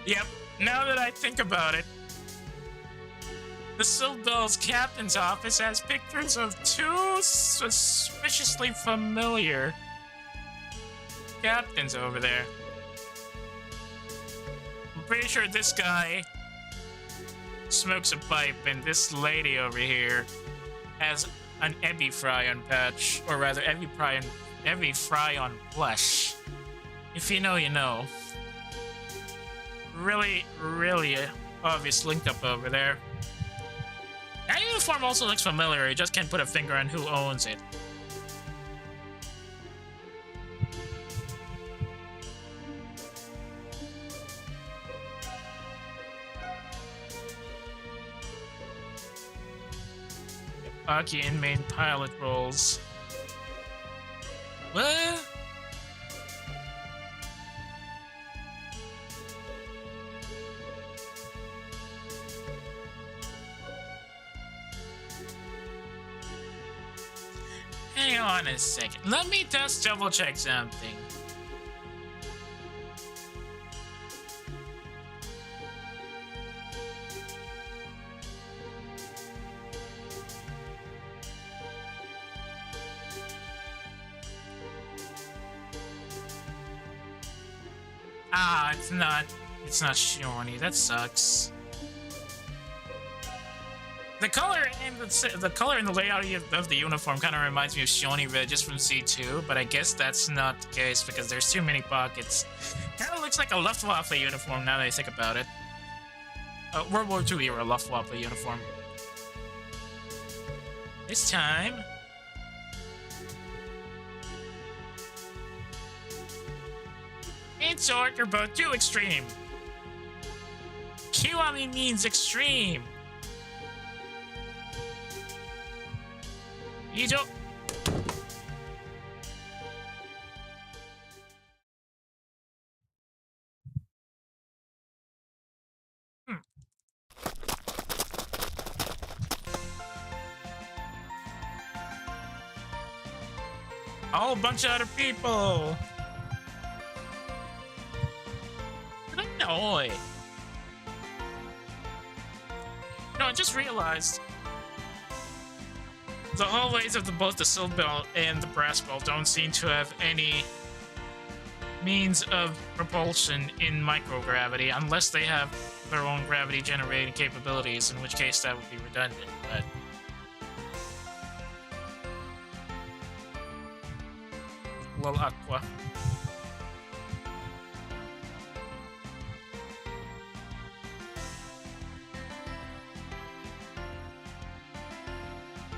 Yep, now that I think about it, the Silbell's captain's office has pictures of 2 suspiciously familiar captains over there. I'm pretty sure this guy smokes a pipe and this lady over here has an Ebby Fry on patch, or rather Ebby Fry on blush. If you know, you know. Really obvious link up over there. That uniform also looks familiar, you just can't put a finger on who owns it. Aki in main pilot roles. What? Hang on a second. Let me just double check something. Ah, it's not shiny. That sucks. The color and the layout of the uniform kind of reminds me of Shiny Red just from C2, but I guess that's not the case because there's too many pockets. Kind of looks like a Luftwaffe uniform now that I think about it. World War II era Luftwaffe uniform. This time. It's short, you're both too extreme. Kiwami means extreme. You don't. A whole bunch of other people. No, I just realized the hallways of both the Silk Bell and the Brass Bell don't seem to have any means of propulsion in microgravity unless they have their own gravity generating capabilities, in which case that would be redundant, but... Lol Aqua.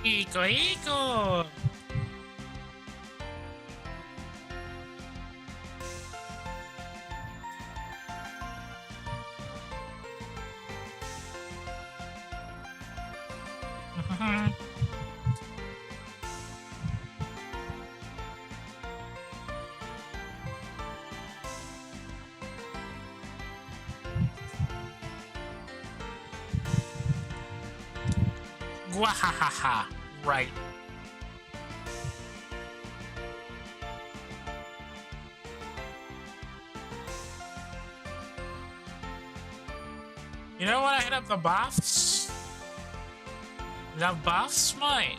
Iko! Gwahahaha. Right. You know what? I hit up the buffs. The buffs might.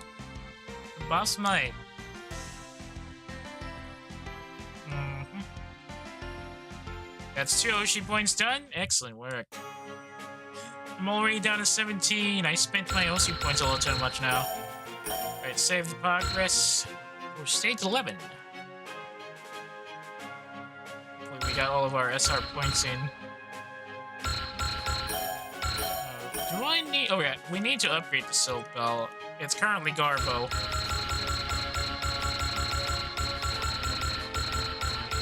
The buffs might. That's 2 Oshi points done. Excellent work. I'm already down to 17. I spent my OC points a little too much now. Alright, save the progress. We're stage 11. We got all of our SR points in. Do I need... Oh yeah, we need to upgrade the Silk Bell. It's currently Garbo.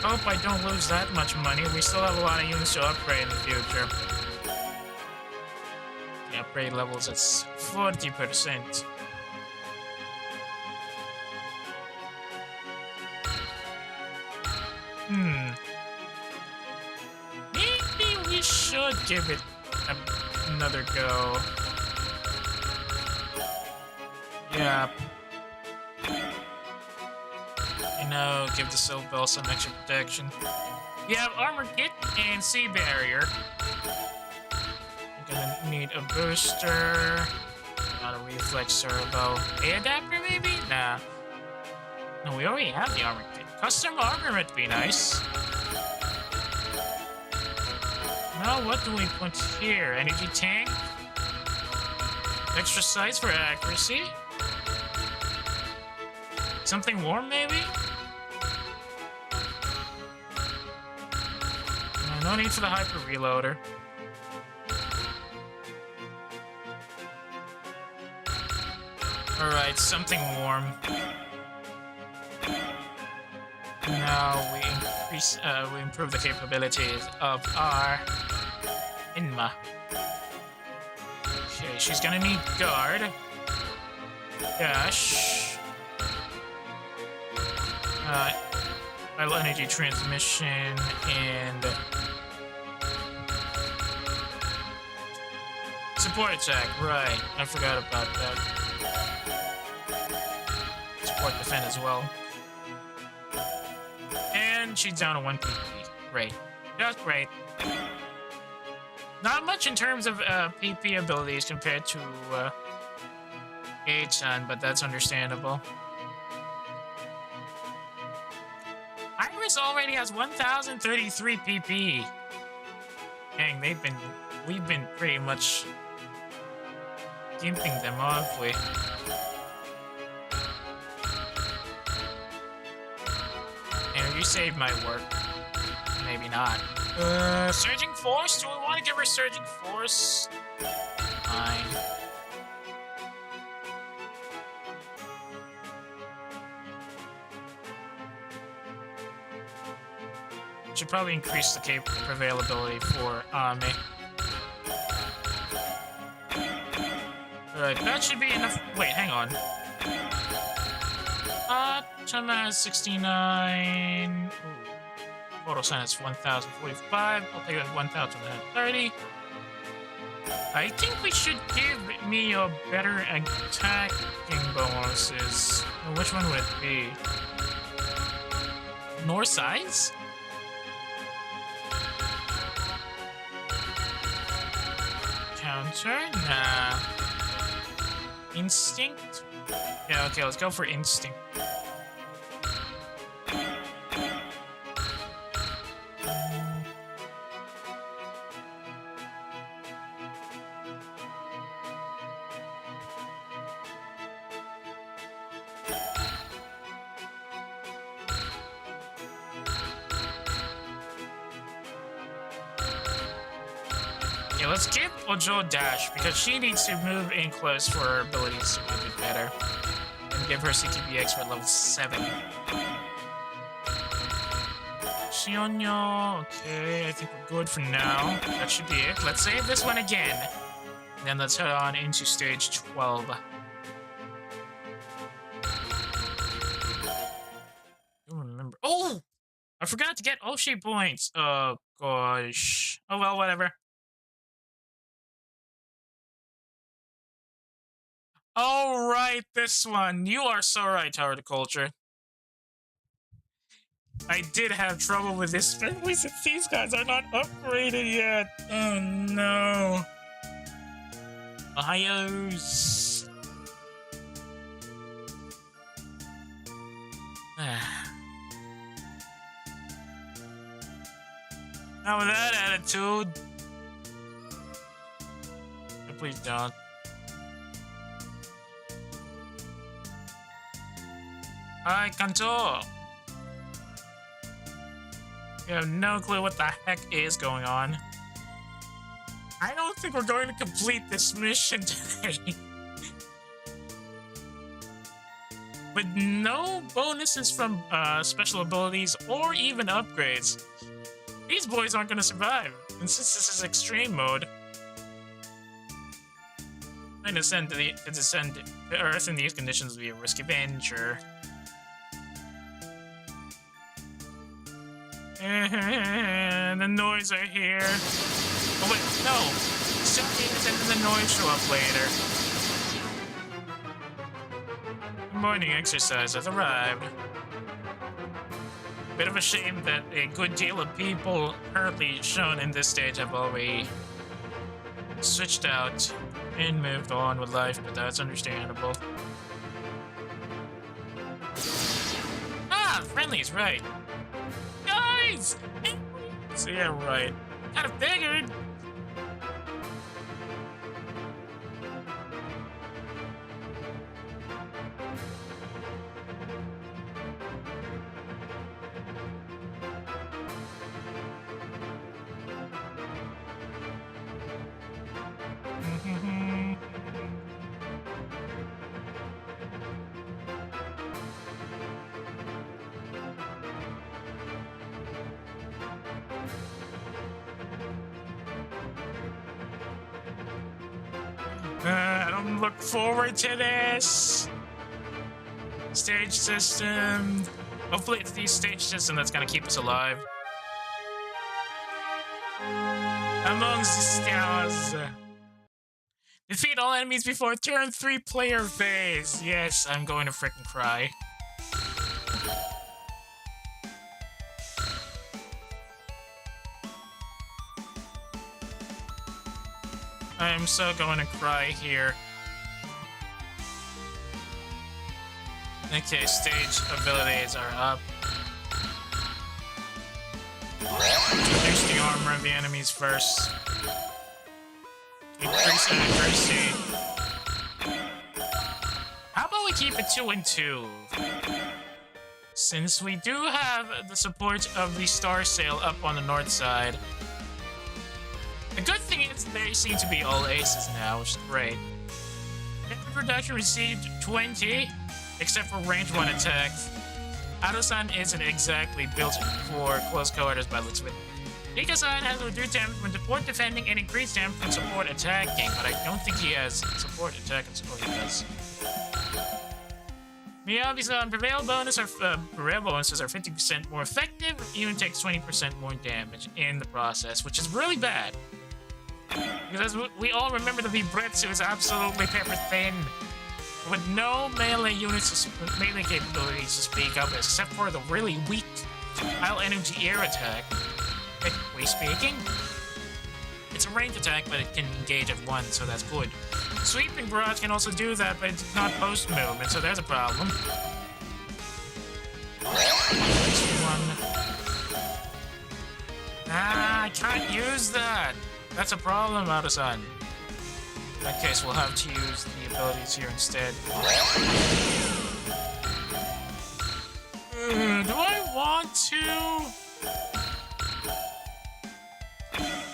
Hope I don't lose that much money. We still have a lot of units to upgrade in the future. The upgrade levels at 40%. Maybe we should give it another go. Yeah. You know, give the Silk Bell some extra protection. You have Armor Kit and Sea Barrier. You're gonna need a booster. Not a Reflex Turbo. A adapter, maybe? Nah. No, we already have the Armor Kit. Custom armor would be nice. Now, what do we put here? Energy tank? Extra size for accuracy? Something warm, maybe? No need for the hyper reloader. Alright, something warm. Now we improve the capabilities of our Inma. Okay, she's gonna need guard. Dash. Vital energy transmission and support attack. Right, I forgot about that. support defend as well. And she's down to 1 PP. Great. Just great. Not much in terms of PP abilities compared to H-Sun, but that's understandable. Iris already has 1,033 PP. Dang, we've been pretty much gimping them, aren't we? And you saved my work. Maybe not. Surging Force? Do we want to give her Surging Force? Fine. Should probably increase the cape availability for Ami. Alright, that should be enough. Wait, hang on. Chama has 69. Photo sign is 1,045. I'll take it at 1,130. I think we should give me a better attacking bonuses. Which one would it be? North sides? Counter? Nah. Instinct? Yeah, okay, let's go for Instinct. Let's give Ojo dash, because she needs to move in close for her abilities to be a bit better. And give her CTBX for level 7. Shionyo, okay, I think we're good for now. That should be it. Let's save this one again. And then let's head on into stage 12. I don't remember. Oh! I forgot to get Oshi points. Oh, gosh. Oh, well, whatever. Oh, right, this one. You are so right, Horticulture. I did have trouble with this, especially since these guys are not upgraded yet. Oh, no. Ohio's. Not with that attitude. Please don't. Hi, Kanto! You have no clue what the heck is going on. I don't think we're going to complete this mission today. With no bonuses from special abilities or even upgrades. These boys aren't going to survive. And since this is extreme mode, trying to descend to Earth in these conditions would be a risky venture. And the noise are here. Oh wait, no! Still need to the noise show up later. The morning exercise has arrived. Bit of a shame that a good deal of people currently shown in this stage have already switched out and moved on with life, but that's understandable. Ah, friendlies, right. Guys! So yeah, right. Kind of figured. I don't look forward to this. Stage system. Hopefully it's the stage system that's gonna keep us alive. Amongst the stars. Defeat all enemies before turn 3 player phase. Yes, I'm going to frickin' cry. I'm so going to cry here. Okay, stage abilities are up. Reduce the armor of the enemies first. Increase accuracy. How about we keep it 2 and 2? Since we do have the support of the Star Sail up on the north side. The good thing is they seem to be all aces now, which is great. Every production received 20, except for range 1 attacks. Ado-san isn't exactly built for close quarters by the looks of it. Nika-san has reduced damage when support defending and increased damage when support attacking, but I don't think he has support attack and support he does. Miyabi-san, prevail bonuses are 50% more effective, even takes 20% more damage in the process, which is really bad. Because as we all remember, the Vibretsu is absolutely pepper thin, with no melee units, melee capabilities to speak of, except for the really weak Isle Energy Air attack. Technically speaking, it's a ranged attack, but it can engage at once, so that's good. Sweeping Barrage can also do that, but it's not post-movement, so there's a problem. This one. I can't use that! That's a problem, Ado-san. In that case, we'll have to use the abilities here instead. Do I want to?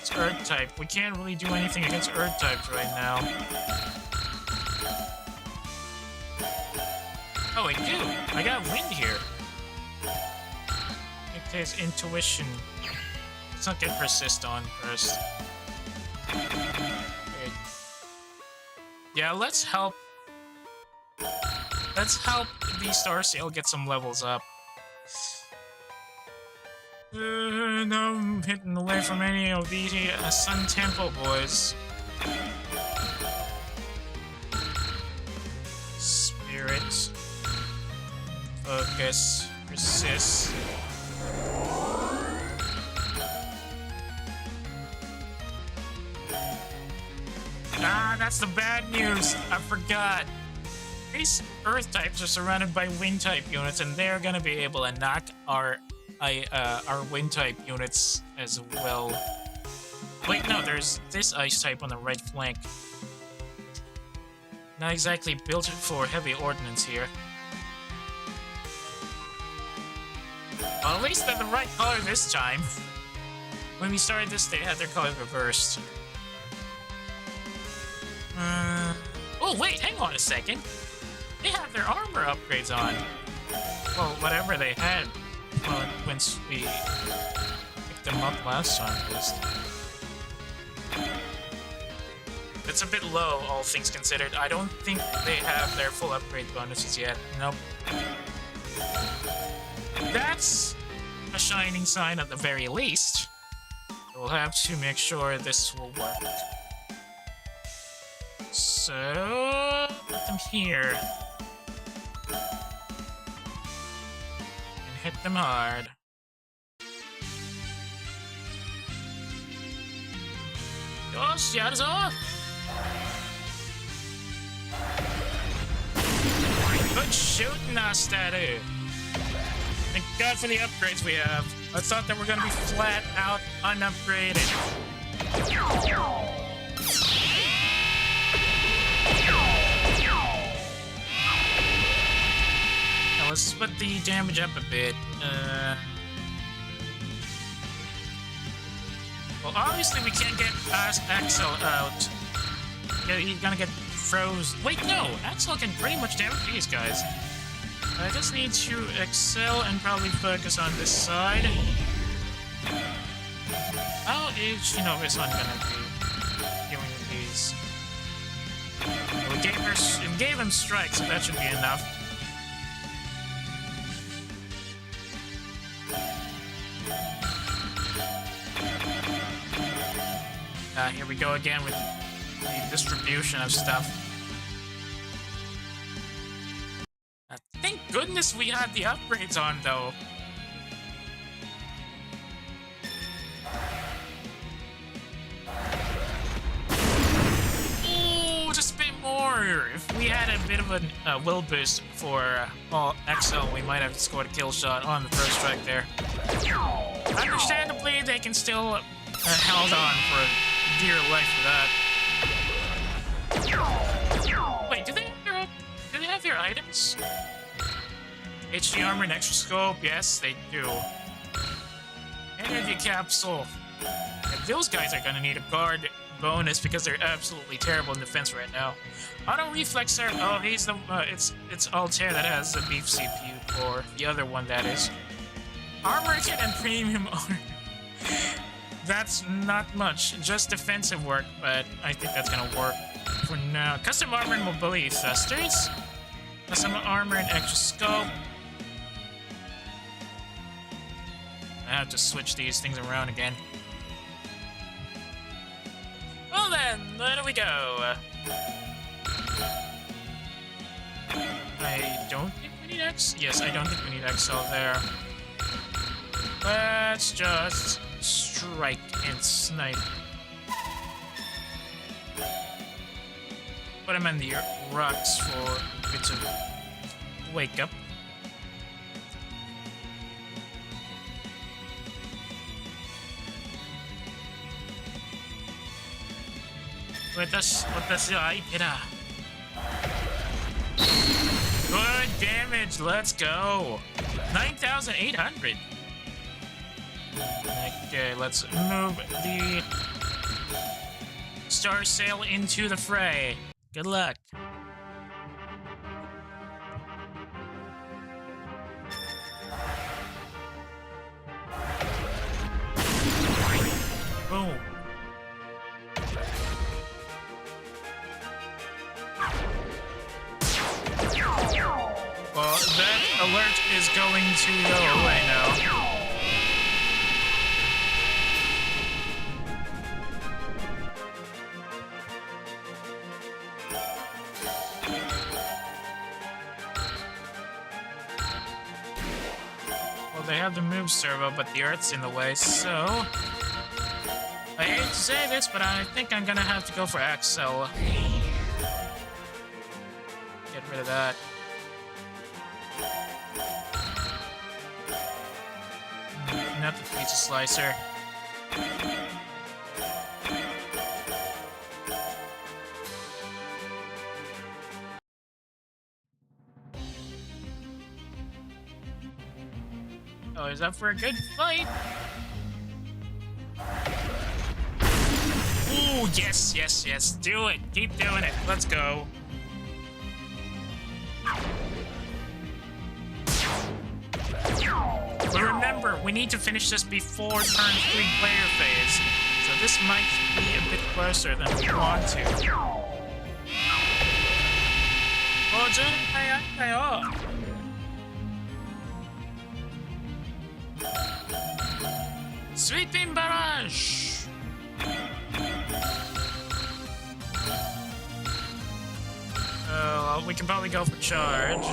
It's Earth type. We can't really do anything against Earth types right now. Oh, I do. I got wind here. In case intuition. Let's not get persist on first. Okay. Yeah, let's help. Let's help the Star Sail get some levels up. No, I'm hitting away from any of the Sun Temple boys. Spirit. Focus. Resist. Ah, that's the bad news. I forgot. These Earth types are surrounded by Wind type units, and they're gonna be able to knock our Wind type units as well. Wait, no, there's this Ice type on the right flank. Not exactly built for heavy ordnance here. Well, at least they're the right color this time. When we started this, they had their colors reversed. Oh, wait, hang on a second. They have their armor upgrades on. Well, whatever they had once we picked them up last time, at least. It's a bit low, all things considered. I don't think they have their full upgrade bonuses yet. Nope. That's a shining sign at the very least. We'll have to make sure this will work. So, put them here. And hit them hard. Gosh, Yadazo! Good shooting, Astadu! Thank God for the upgrades we have. I thought that we're gonna be flat out unupgraded. Now let's split the damage up a bit. Well, obviously we can't get Axel out. Yeah, he's gonna get froze. Wait, no! Axel can pretty much damage these guys. I just need to excel and probably focus on this side. How is Shinobi-san gonna be dealing with these? We gave him strike, so that should be enough. Here we go again with the distribution of stuff. Thank goodness we had the upgrades on, though. bit of a will boost for XL. We might have scored a kill shot on the first strike there. Understandably, they can still held on for dear life for that. Wait, do they have their items? HD armor and extra scope, yes, they do. Energy capsule. And those guys are gonna need a guard bonus because they're absolutely terrible in defense right now. Auto reflex there. Oh, he's the it's Altair that has the beef CPU, or the other one that is. Armor kit and premium armor. That's not much, just defensive work, but I think that's gonna work for now. Custom armor and mobility thrusters. Custom armor and extra scope. I have to switch these things around again. Well then, there we go. I don't think we need X. Yes, I don't think we need XL there. Let's just strike and snipe. Put him in the rocks for a bit of wake up. With us, Keyta. Good damage, let's go. 9,800. Okay, let's move the Star Sail into the fray. Good luck. Boom. Well, that alert is going to go away now. Well, they have the move servo, but the Earth's in the way, so... I hate to say this, but I think I'm gonna have to go for Axel. Get rid of that. Not the pizza slicer. Oh, he's up for a good fight. Ooh, yes, yes, yes. Do it. Keep doing it. Let's go. But remember, we need to finish this before turn 3 player phase. So this might be a bit closer than we want to. Sweeping barrage! Well, we can probably go for charge.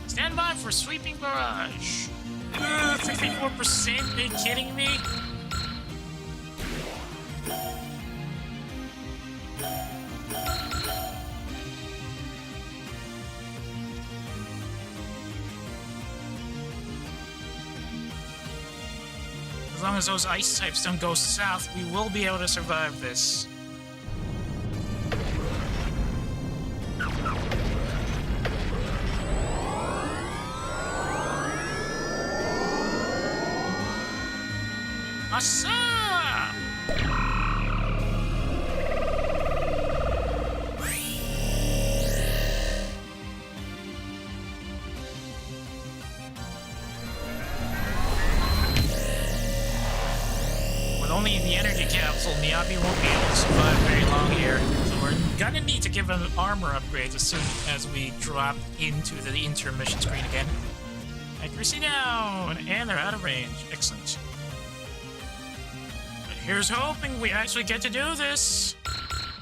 Stand by for sweeping barrage. 54%? Are you kidding me? As long as those ice types don't go south, we will be able to survive this. Awesome! With only the energy capsule, Miyabi won't be able to survive very long here. So we're gonna need to give him armor upgrades as soon as we drop into the intermission screen again. Accuracy down! And they're out of range. Excellent. Here's hoping we actually get to do this.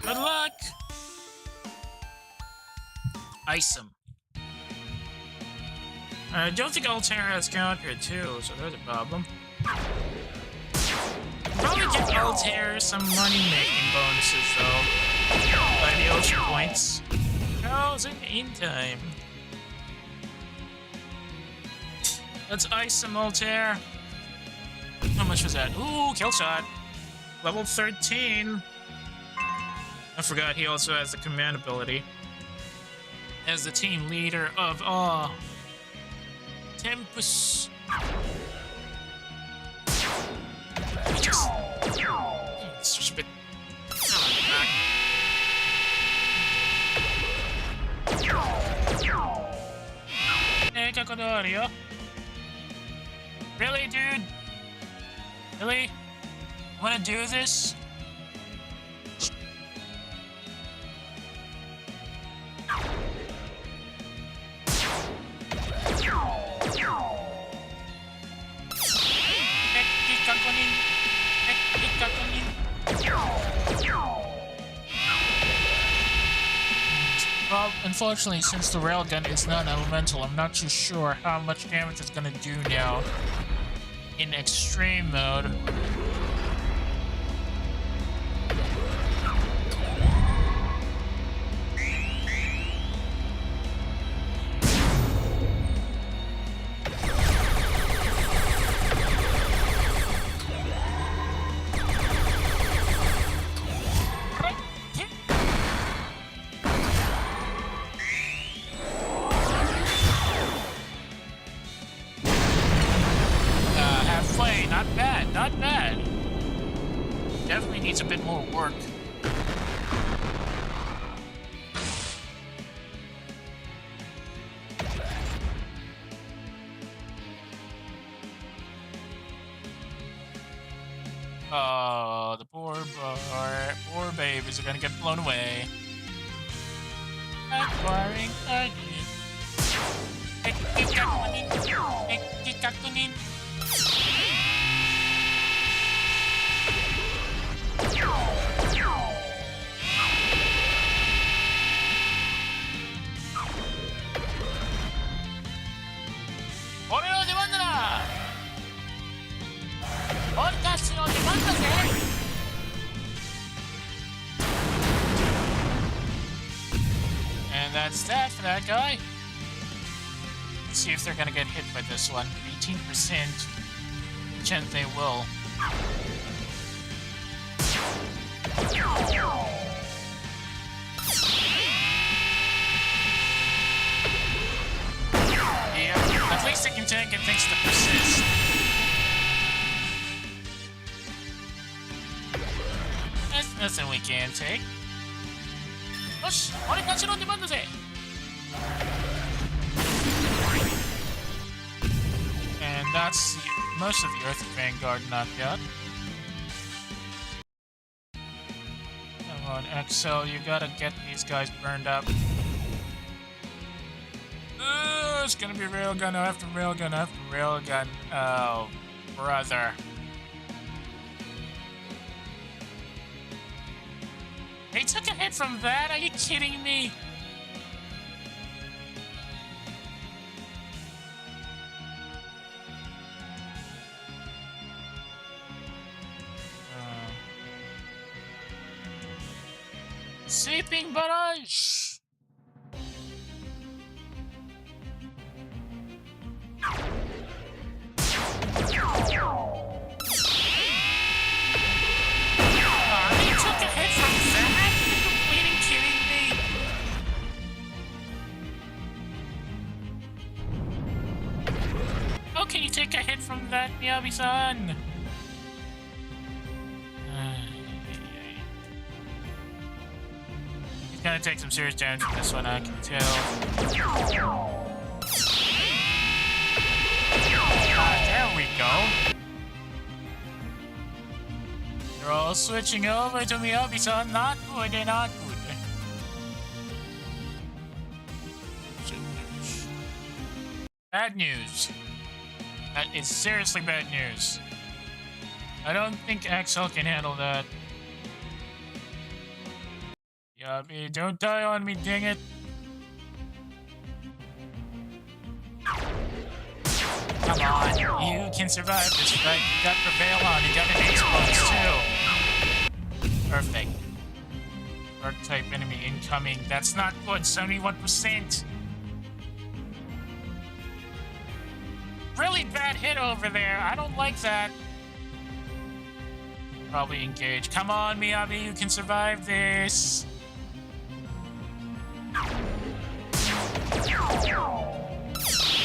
Good luck. Ice him. I don't think Altair has countered too, so there's a problem. probably give Altair some money-making bonuses, though. By the ocean points. 1,000 in time. Let's ice some Altair. How much was that? Ooh, kill shot. Level 13. I forgot he also has the command ability. As the team leader of Tempus. It's just a bit. Hey, Cacodorio. Really, dude? Really? Wanna do this? Well, unfortunately, since the railgun is non-elemental, I'm not too sure how much damage it's gonna do now in extreme mode. Not bad. Definitely needs a bit more work. Oh, the poor babies are gonna get blown away. Acquiring a And that's that for that guy. Let's see if they're gonna get hit by this one. 18% chance they will. Yeah, at least they can take it thanks to persist. That's nothing we can take. And that's most of the Earth Vanguard knocked out. Come on, XL, you gotta get these guys burned up. It's gonna be railgun after railgun after railgun. Oh, brother. They took a hit from that? Are you kidding me? Sleeping barrage! They took a hit from that? Are you completely kidding me? How can you take a hit from that, Miyabi-san? He's gonna take some serious damage from this one, I can tell. There we go. They're all switching over to Miyabi-san. Not good, not good. Bad news. That is seriously bad news. I don't think Axel can handle that. Yabi, don't die on me, dang it. Come on, you can survive this fight. You got Prevail on, you got an Ace bonus too. Perfect. Dark type enemy incoming. That's not good, 71%. Really bad hit over there. I don't like that. Probably engage. Come on, Miyabi, you can survive this.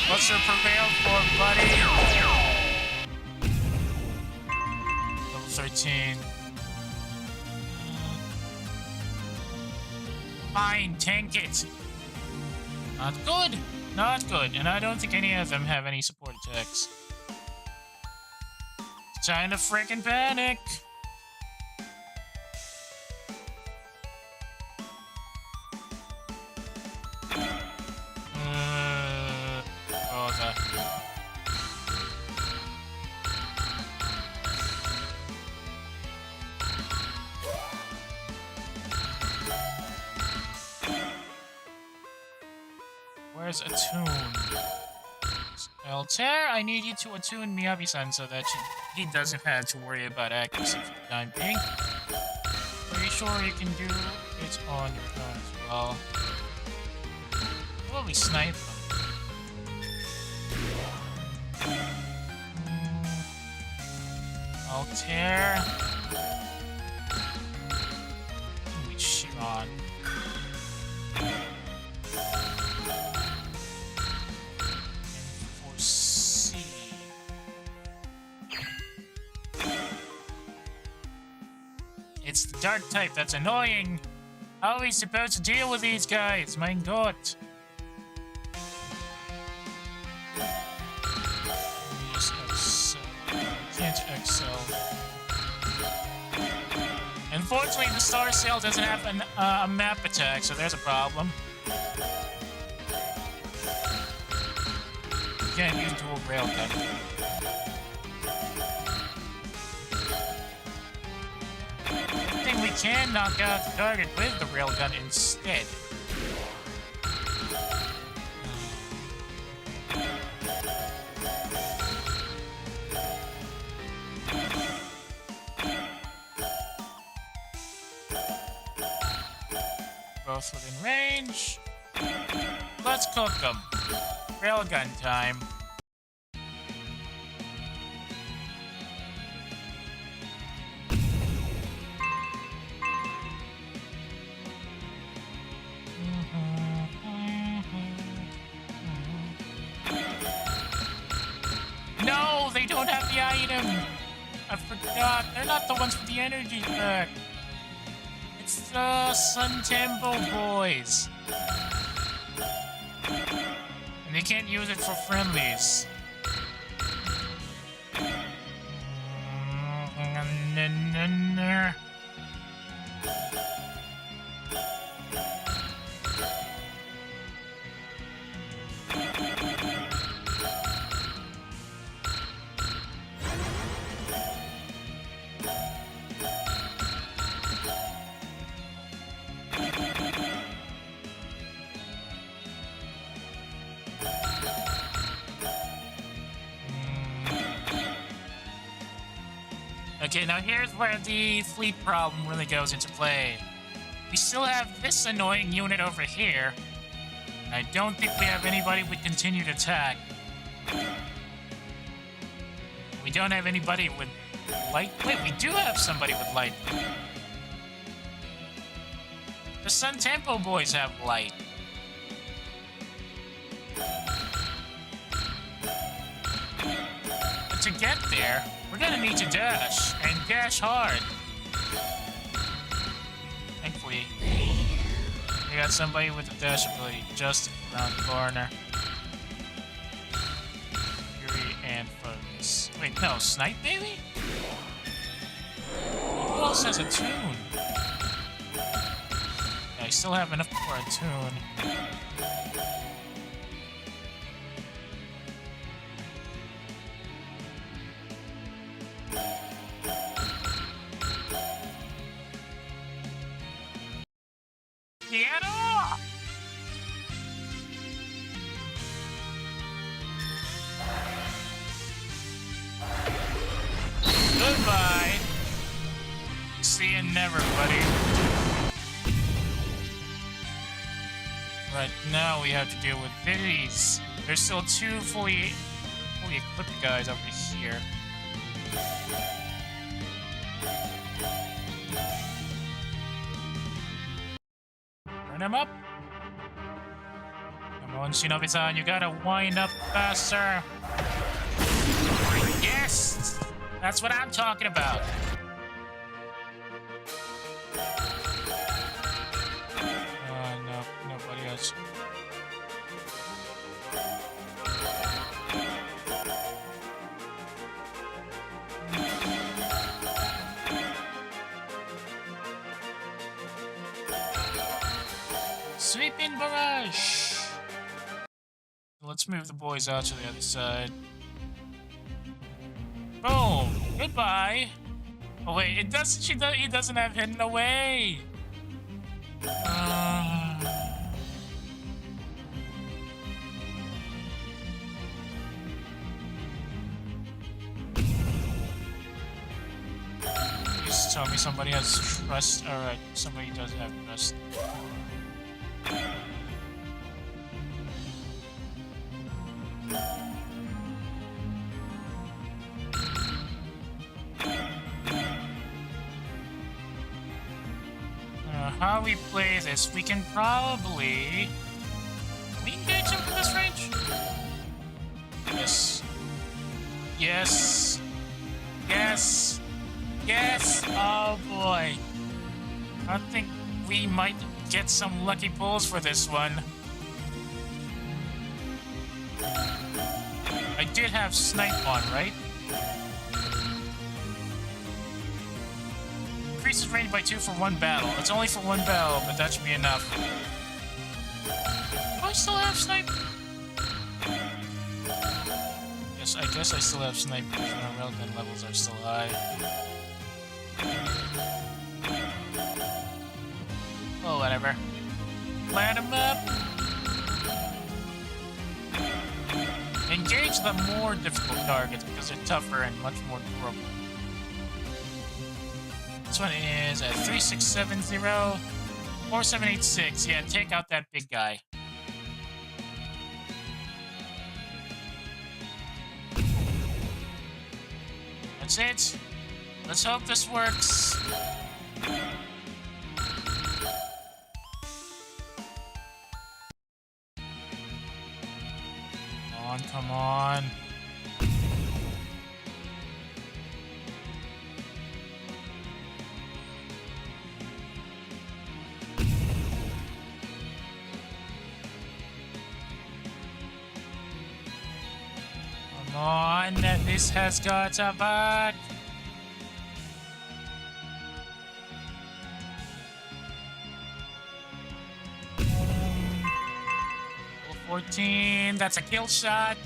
What's your prevail for, buddy? Level 13. Fine, tank it. Not good. Not good. And I don't think any of them have any support attacks. It's time to freaking panic. Where's Attune? Altair, I need you to attune Miyabi-san so that he doesn't have to worry about accuracy for the time being. Pretty sure you can do it on your own as well. Will we snipe? Altair. We Shiron. It's the dark type, that's annoying. How are we supposed to deal with these guys? My god. Just excel. Can't excel. Unfortunately, the Star Sail doesn't have a map attack, so there's a problem. You can't use dual railgun. We can knock out the target with the railgun instead. Both within range. Let's cook them. Railgun time. No, they don't have the item. I forgot. They're not the ones with the energy pack. It's the Sun Temple boys. And they can't use it for friendlies. Okay, now here's where the fleet problem really goes into play. We still have this annoying unit over here. And I don't think we have anybody with continued attack. We don't have anybody with light... Wait, we do have somebody with light. The Sun Tempo boys have light. But to get there, we're gonna need to dash, and dash hard. Thankfully, we got somebody with a dash ability just around the corner. Fury and Focus. Wait, no, Snipe, maybe? Who else has a tune? Yeah, I still have enough for a tune. never, buddy. Right, now we have to deal with these. There's still two fully equipped guys over here. Turn him up. Come on, Shinobi-san, you gotta wind up faster. Yes! That's what I'm talking about. No, nobody else. Sweeping barrage. Let's move the boys out to the other side. Boom! Goodbye. Oh wait, it doesn't. He doesn't have hidden away. Please tell me somebody has trust. All right, somebody does have trust. How we play this, we can probably... Can we engage him from this range? Yes. Yes. Yes. Yes. Oh boy. I think we might get some lucky pulls for this one. I did have snipe on, right? Increases range by 2 for 1 battle. It's only for 1 battle, but that should be enough. Do I still have snipe? Yes, I guess I still have snipe because my relevant levels are still high. Oh, whatever. Light him up. Engage the more difficult targets because they're tougher and much more durable. This one is a 3670 4786. Yeah, take out that big guy. That's it. Let's hope this works. Come on. Come on, this has got to back. Level 14, that's a kill shot.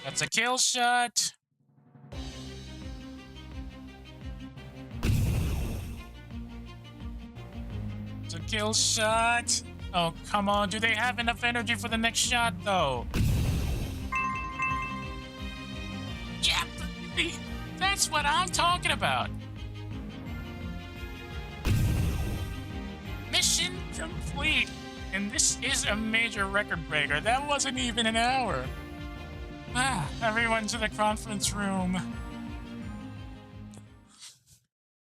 That's a kill shot. It's a kill shot. Oh, come on. Do they have enough energy for the next shot, though? Yeah, that's what I'm talking about. Mission complete. And this is a major record breaker. That wasn't even an hour. Everyone to the conference room.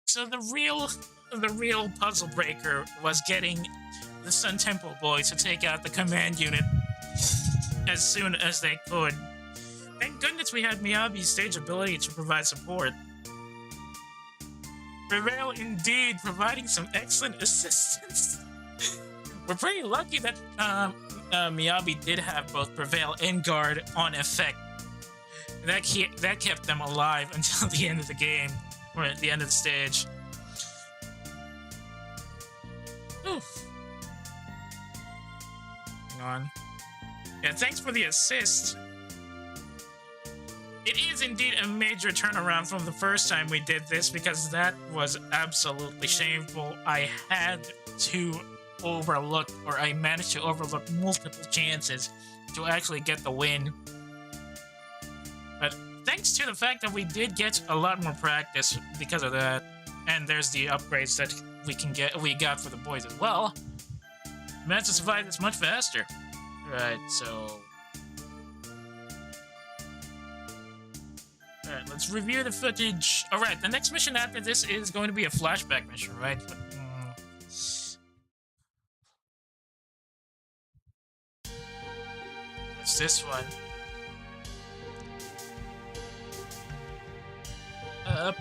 So the real puzzle breaker was getting the Sun Temple boys to take out the command unit as soon as they could. Thank goodness we had Miyabi's stage ability to provide support. Prevail indeed, providing some excellent assistance. We're pretty lucky that Miyabi did have both Prevail and Guard on effect. That kept them alive until the end of the game, or at the end of the stage. Oof. Hang on. Yeah, thanks for the assist. It is indeed a major turnaround from the first time we did this, because that was absolutely shameful. I had to overlook, or I managed to overlook multiple chances to actually get the win. But thanks to the fact that we did get a lot more practice because of that, and there's the upgrades that we got for the boys as well, we managed to survive this much faster. Right, so... Alright, let's review the footage. Alright, the next mission after this is going to be a flashback mission, right? What's this one? Up.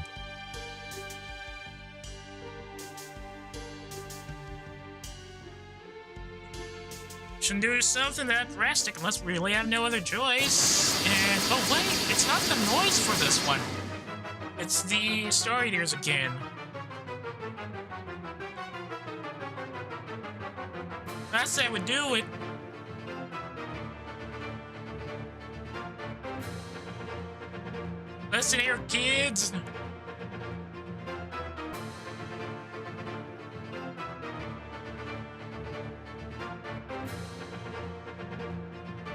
Shouldn't do something that drastic unless we really have no other choice. And oh wait, it's not the noise for this one. It's the story ears again. I say we do it. Listen here, kids.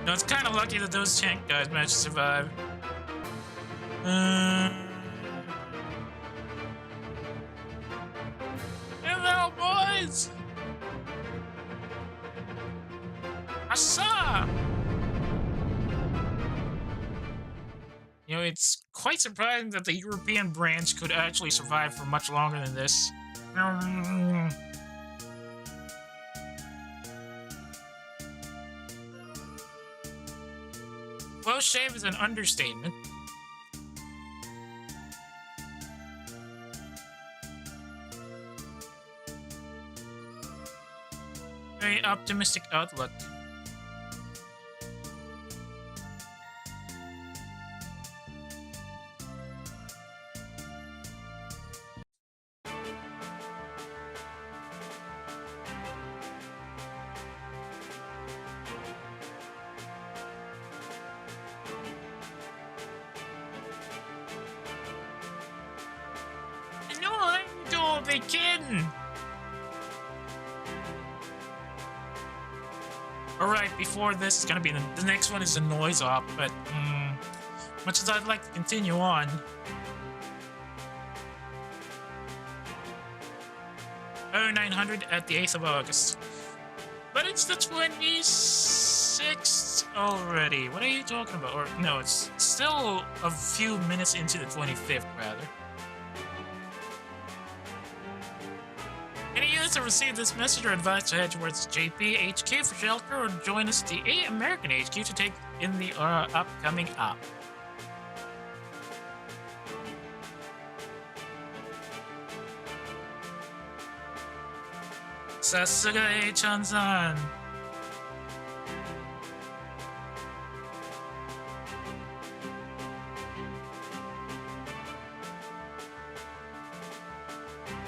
No, it's kind of lucky that those tank guys managed to survive. Hello, boys! Asa! You know, it's quite surprising that the European branch could actually survive for much longer than this. Well, shave is an understatement. Very optimistic outlook. Alright, before this, it's gonna be the next one is the noise op, but much as I'd like to continue on. Oh, 900 at the 8th of August. But it's the 26th already. What are you talking about? Or, no, it's still a few minutes into the 25th, rather. Any units that receive this message are advised to head towards JP HQ for shelter or join us at the American HQ to take in the upcoming op. Sasuga Chan-san.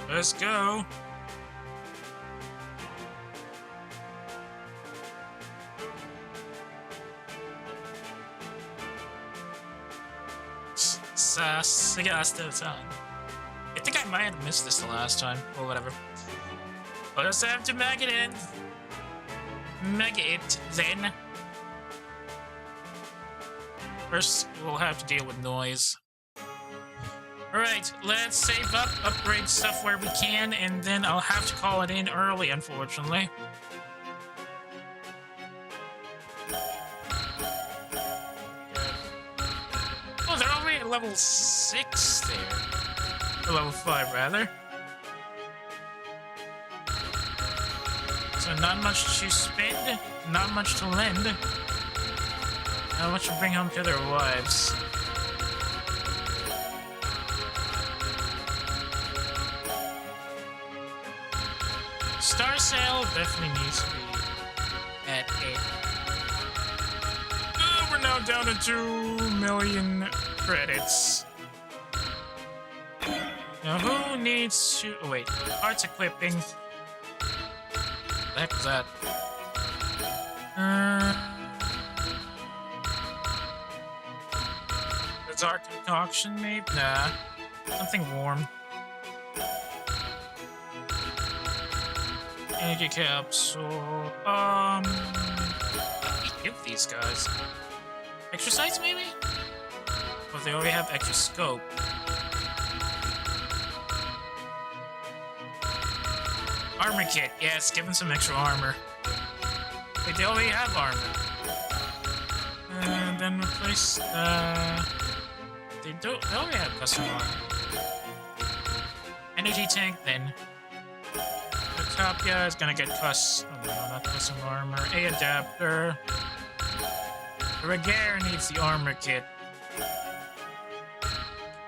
Let's go. Sasuga-san. I think I might have missed this the last time, or whatever. But let's have to mag it in. Mag it, then. First, we'll have to deal with noise. Alright, let's save up, upgrade stuff where we can, and then I'll have to call it in early, unfortunately. Oh, they're already at level 6 there. Or level 5, rather. So not much to spend, not much to lend. Not much to bring home to their wives. Star Sale definitely needs to be at 8. Oh, we're now down to 2 million credits. Now who needs to... Oh wait, arts equipping. What the heck was that? Is art concoction maybe? Nah. Something warm. Energy capsule. What do we give these guys? Exercise maybe? but they already have extra scope. Armor kit, yes, give them some extra armor. Wait, they already have armor. And then replace they already have custom armor. Energy tank then. The top guy is gonna get custom, oh, no, not custom armor. A adapter. The Regare needs the armor kit.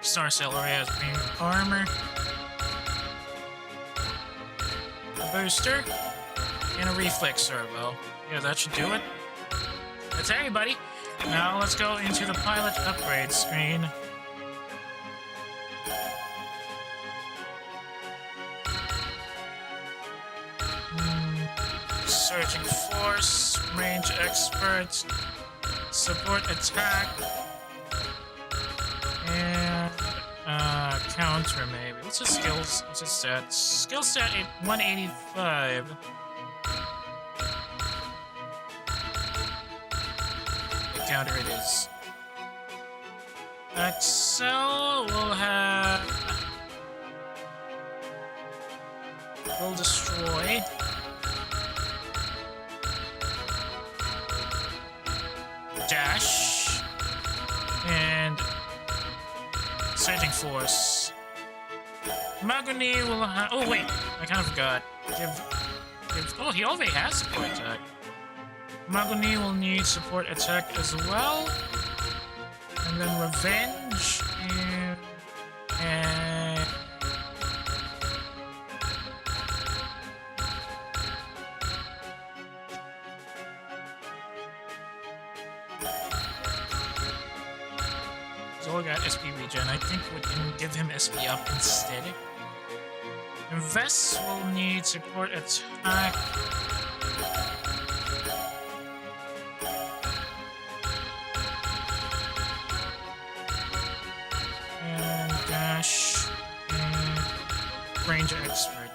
Star Cell already has premium armor. A booster. And a reflex servo. Yeah, that should do it. That's everybody. Now let's go into the pilot upgrade screen. Searching force, range expert, support attack, and counter maybe. What's his skills? What's his stats? Skill stat 185. The counter it is. Excel will have. Will destroy. Dash and surging force. Maguni will have. Oh wait, I kind of forgot. Oh, he already has support attack. Maguni will need support attack as well, and then revenge and Zol got SP regen. I think we can give him SP up instead. Invest will need support attack. And dash and range expert.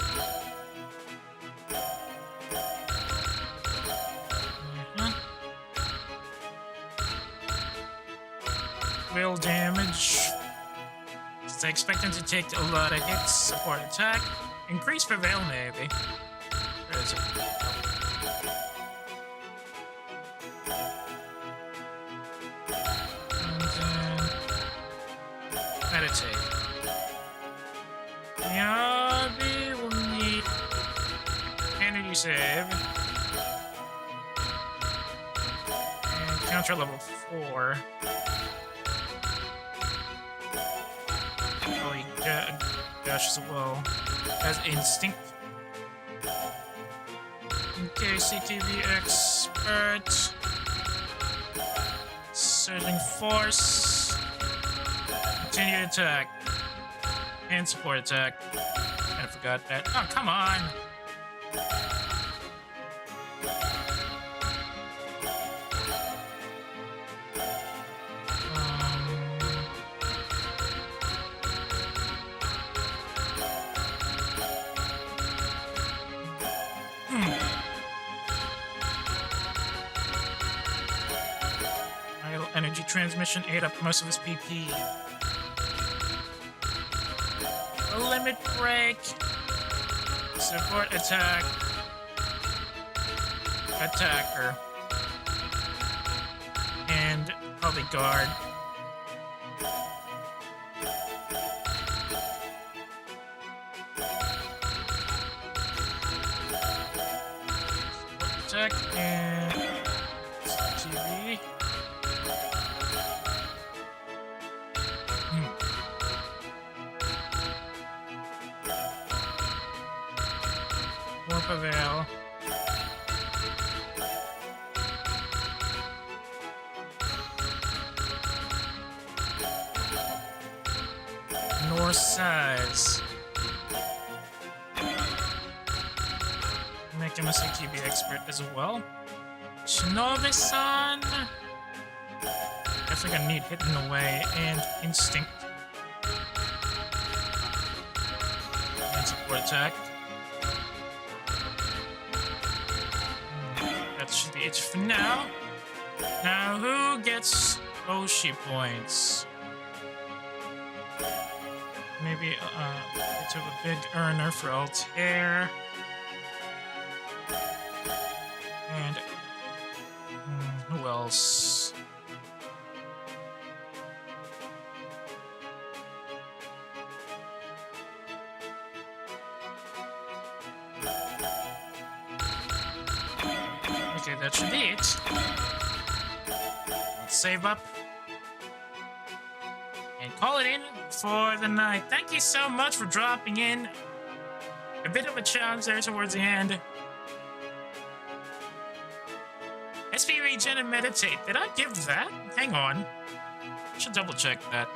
Real damage. So I expect him to take a lot of hits. Support attack. Increase prevail maybe. Where is it? And then meditate. Yabi will need energy save. And counter level 4. Oh, he dashes as well. Has instinct. Okay, CTV expert. Surging force. Continued attack. And support attack. I forgot that. Oh, come on! Energy transmission ate up most of his PP. A limit break. Support attack. Attacker. And probably guard. Support attack and TV. More prevail. North size. Make him a CTB expert as well. Shinobi-san. Definitely gonna need hidden away and instinct. And support attack. That should be it for now. Now, who gets Oshi points? maybe a bit of a big earner for Altair. And who else? Okay, that should be it. Let's save up and call it in for the night. Thank you so much for dropping in. A bit of a challenge there towards the end. SP Regen and Meditate. Did I give that? Hang on. I should double check that.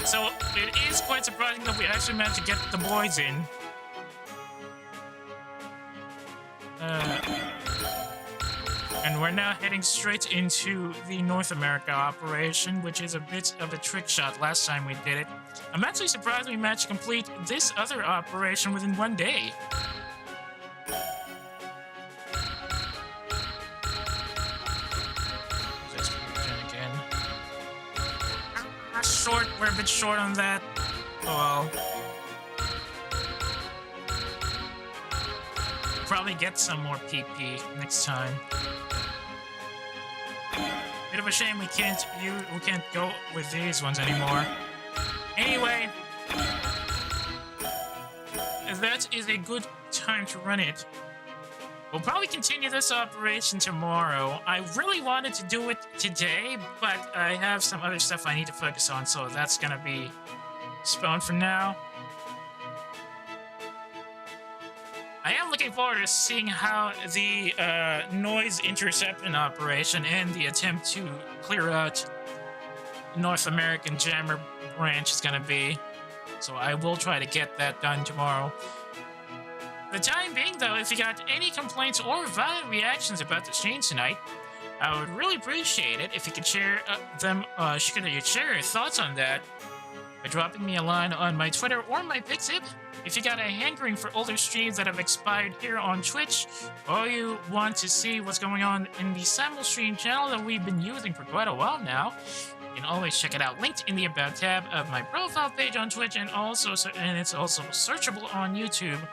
So it is quite surprising that we actually managed to get the boys in. And we're now heading straight into the North America operation, which is a bit of a trick shot last time we did it. I'm actually surprised we managed to complete this other operation within 1 day. Short, we're a bit short on that. Oh well. Probably get some more PP next time. Bit of a shame we can't go with these ones anymore. Anyway, that is a good time to run it. We'll probably continue this operation tomorrow. I really wanted to do it today, but I have some other stuff I need to focus on, so that's gonna be postponed for now. I am looking forward to seeing how the noise interception operation and the attempt to clear out North American Jammer branch is gonna be. So I will try to get that done tomorrow. For the time being, though, if you got any complaints or violent reactions about the stream tonight, I would really appreciate it if you could share share your thoughts on that by dropping me a line on my Twitter or my Pixib. If you got a hankering for older streams that have expired here on Twitch, or you want to see what's going on in the Simul Stream channel that we've been using for quite a while now, you can always check it out, linked in the About tab of my profile page on Twitch, and it's also searchable on YouTube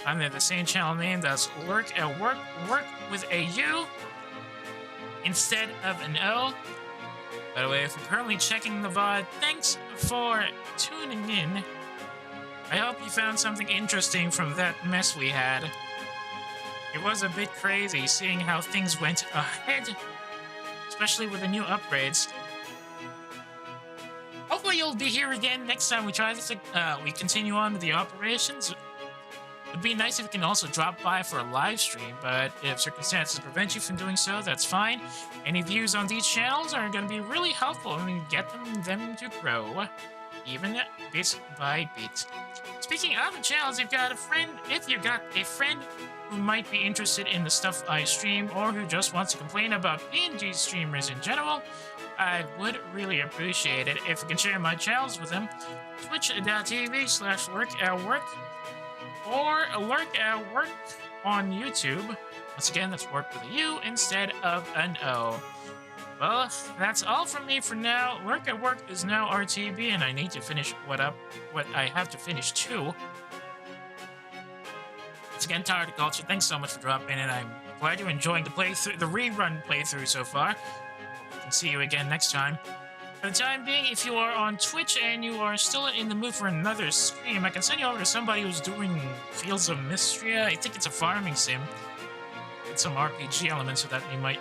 under the same channel name. That's Lurk at Work, work with a U instead of an O. By the way, if you're currently checking the VOD, thanks for tuning in. I hope you found something interesting from that mess we had. It was a bit crazy seeing how things went ahead, especially with the new upgrades. Hopefully you'll be here again next time we try this. We continue on with the operations. It'd be nice if you can also drop by for a live stream, but if circumstances prevent you from doing so, that's fine. Any views on these channels are going to be really helpful and get them to grow, even bit by bit. Speaking of the channels, if you got a friend who might be interested in the stuff I stream, or who just wants to complain about PNG streamers in general, I would really appreciate it if you can share my channels with them. Twitch.tv/lurkatwork or Lurk at Work on YouTube. Once again, that's work with a U instead of an O. Well, that's all from me for now. Lurk at Work is now RTB, and I need to finish what I have to finish too. Once again, Tired Culture, thanks so much for dropping in. I'm glad you're enjoying the rerun playthrough so far. I can see you again next time. For the time being, if you are on Twitch and you are still in the mood for another stream, I can send you over to somebody who's doing Fields of Mystria. I think it's a farming sim. It's some RPG elements, so that might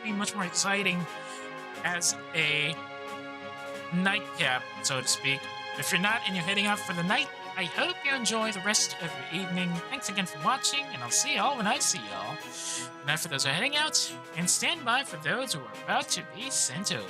be much more exciting as a nightcap, so to speak. If you're not and you're heading out for the night, I hope you enjoy the rest of your evening. Thanks again for watching, and I'll see y'all when I see y'all. Good night for those who are heading out, and stand by for those who are about to be sent home.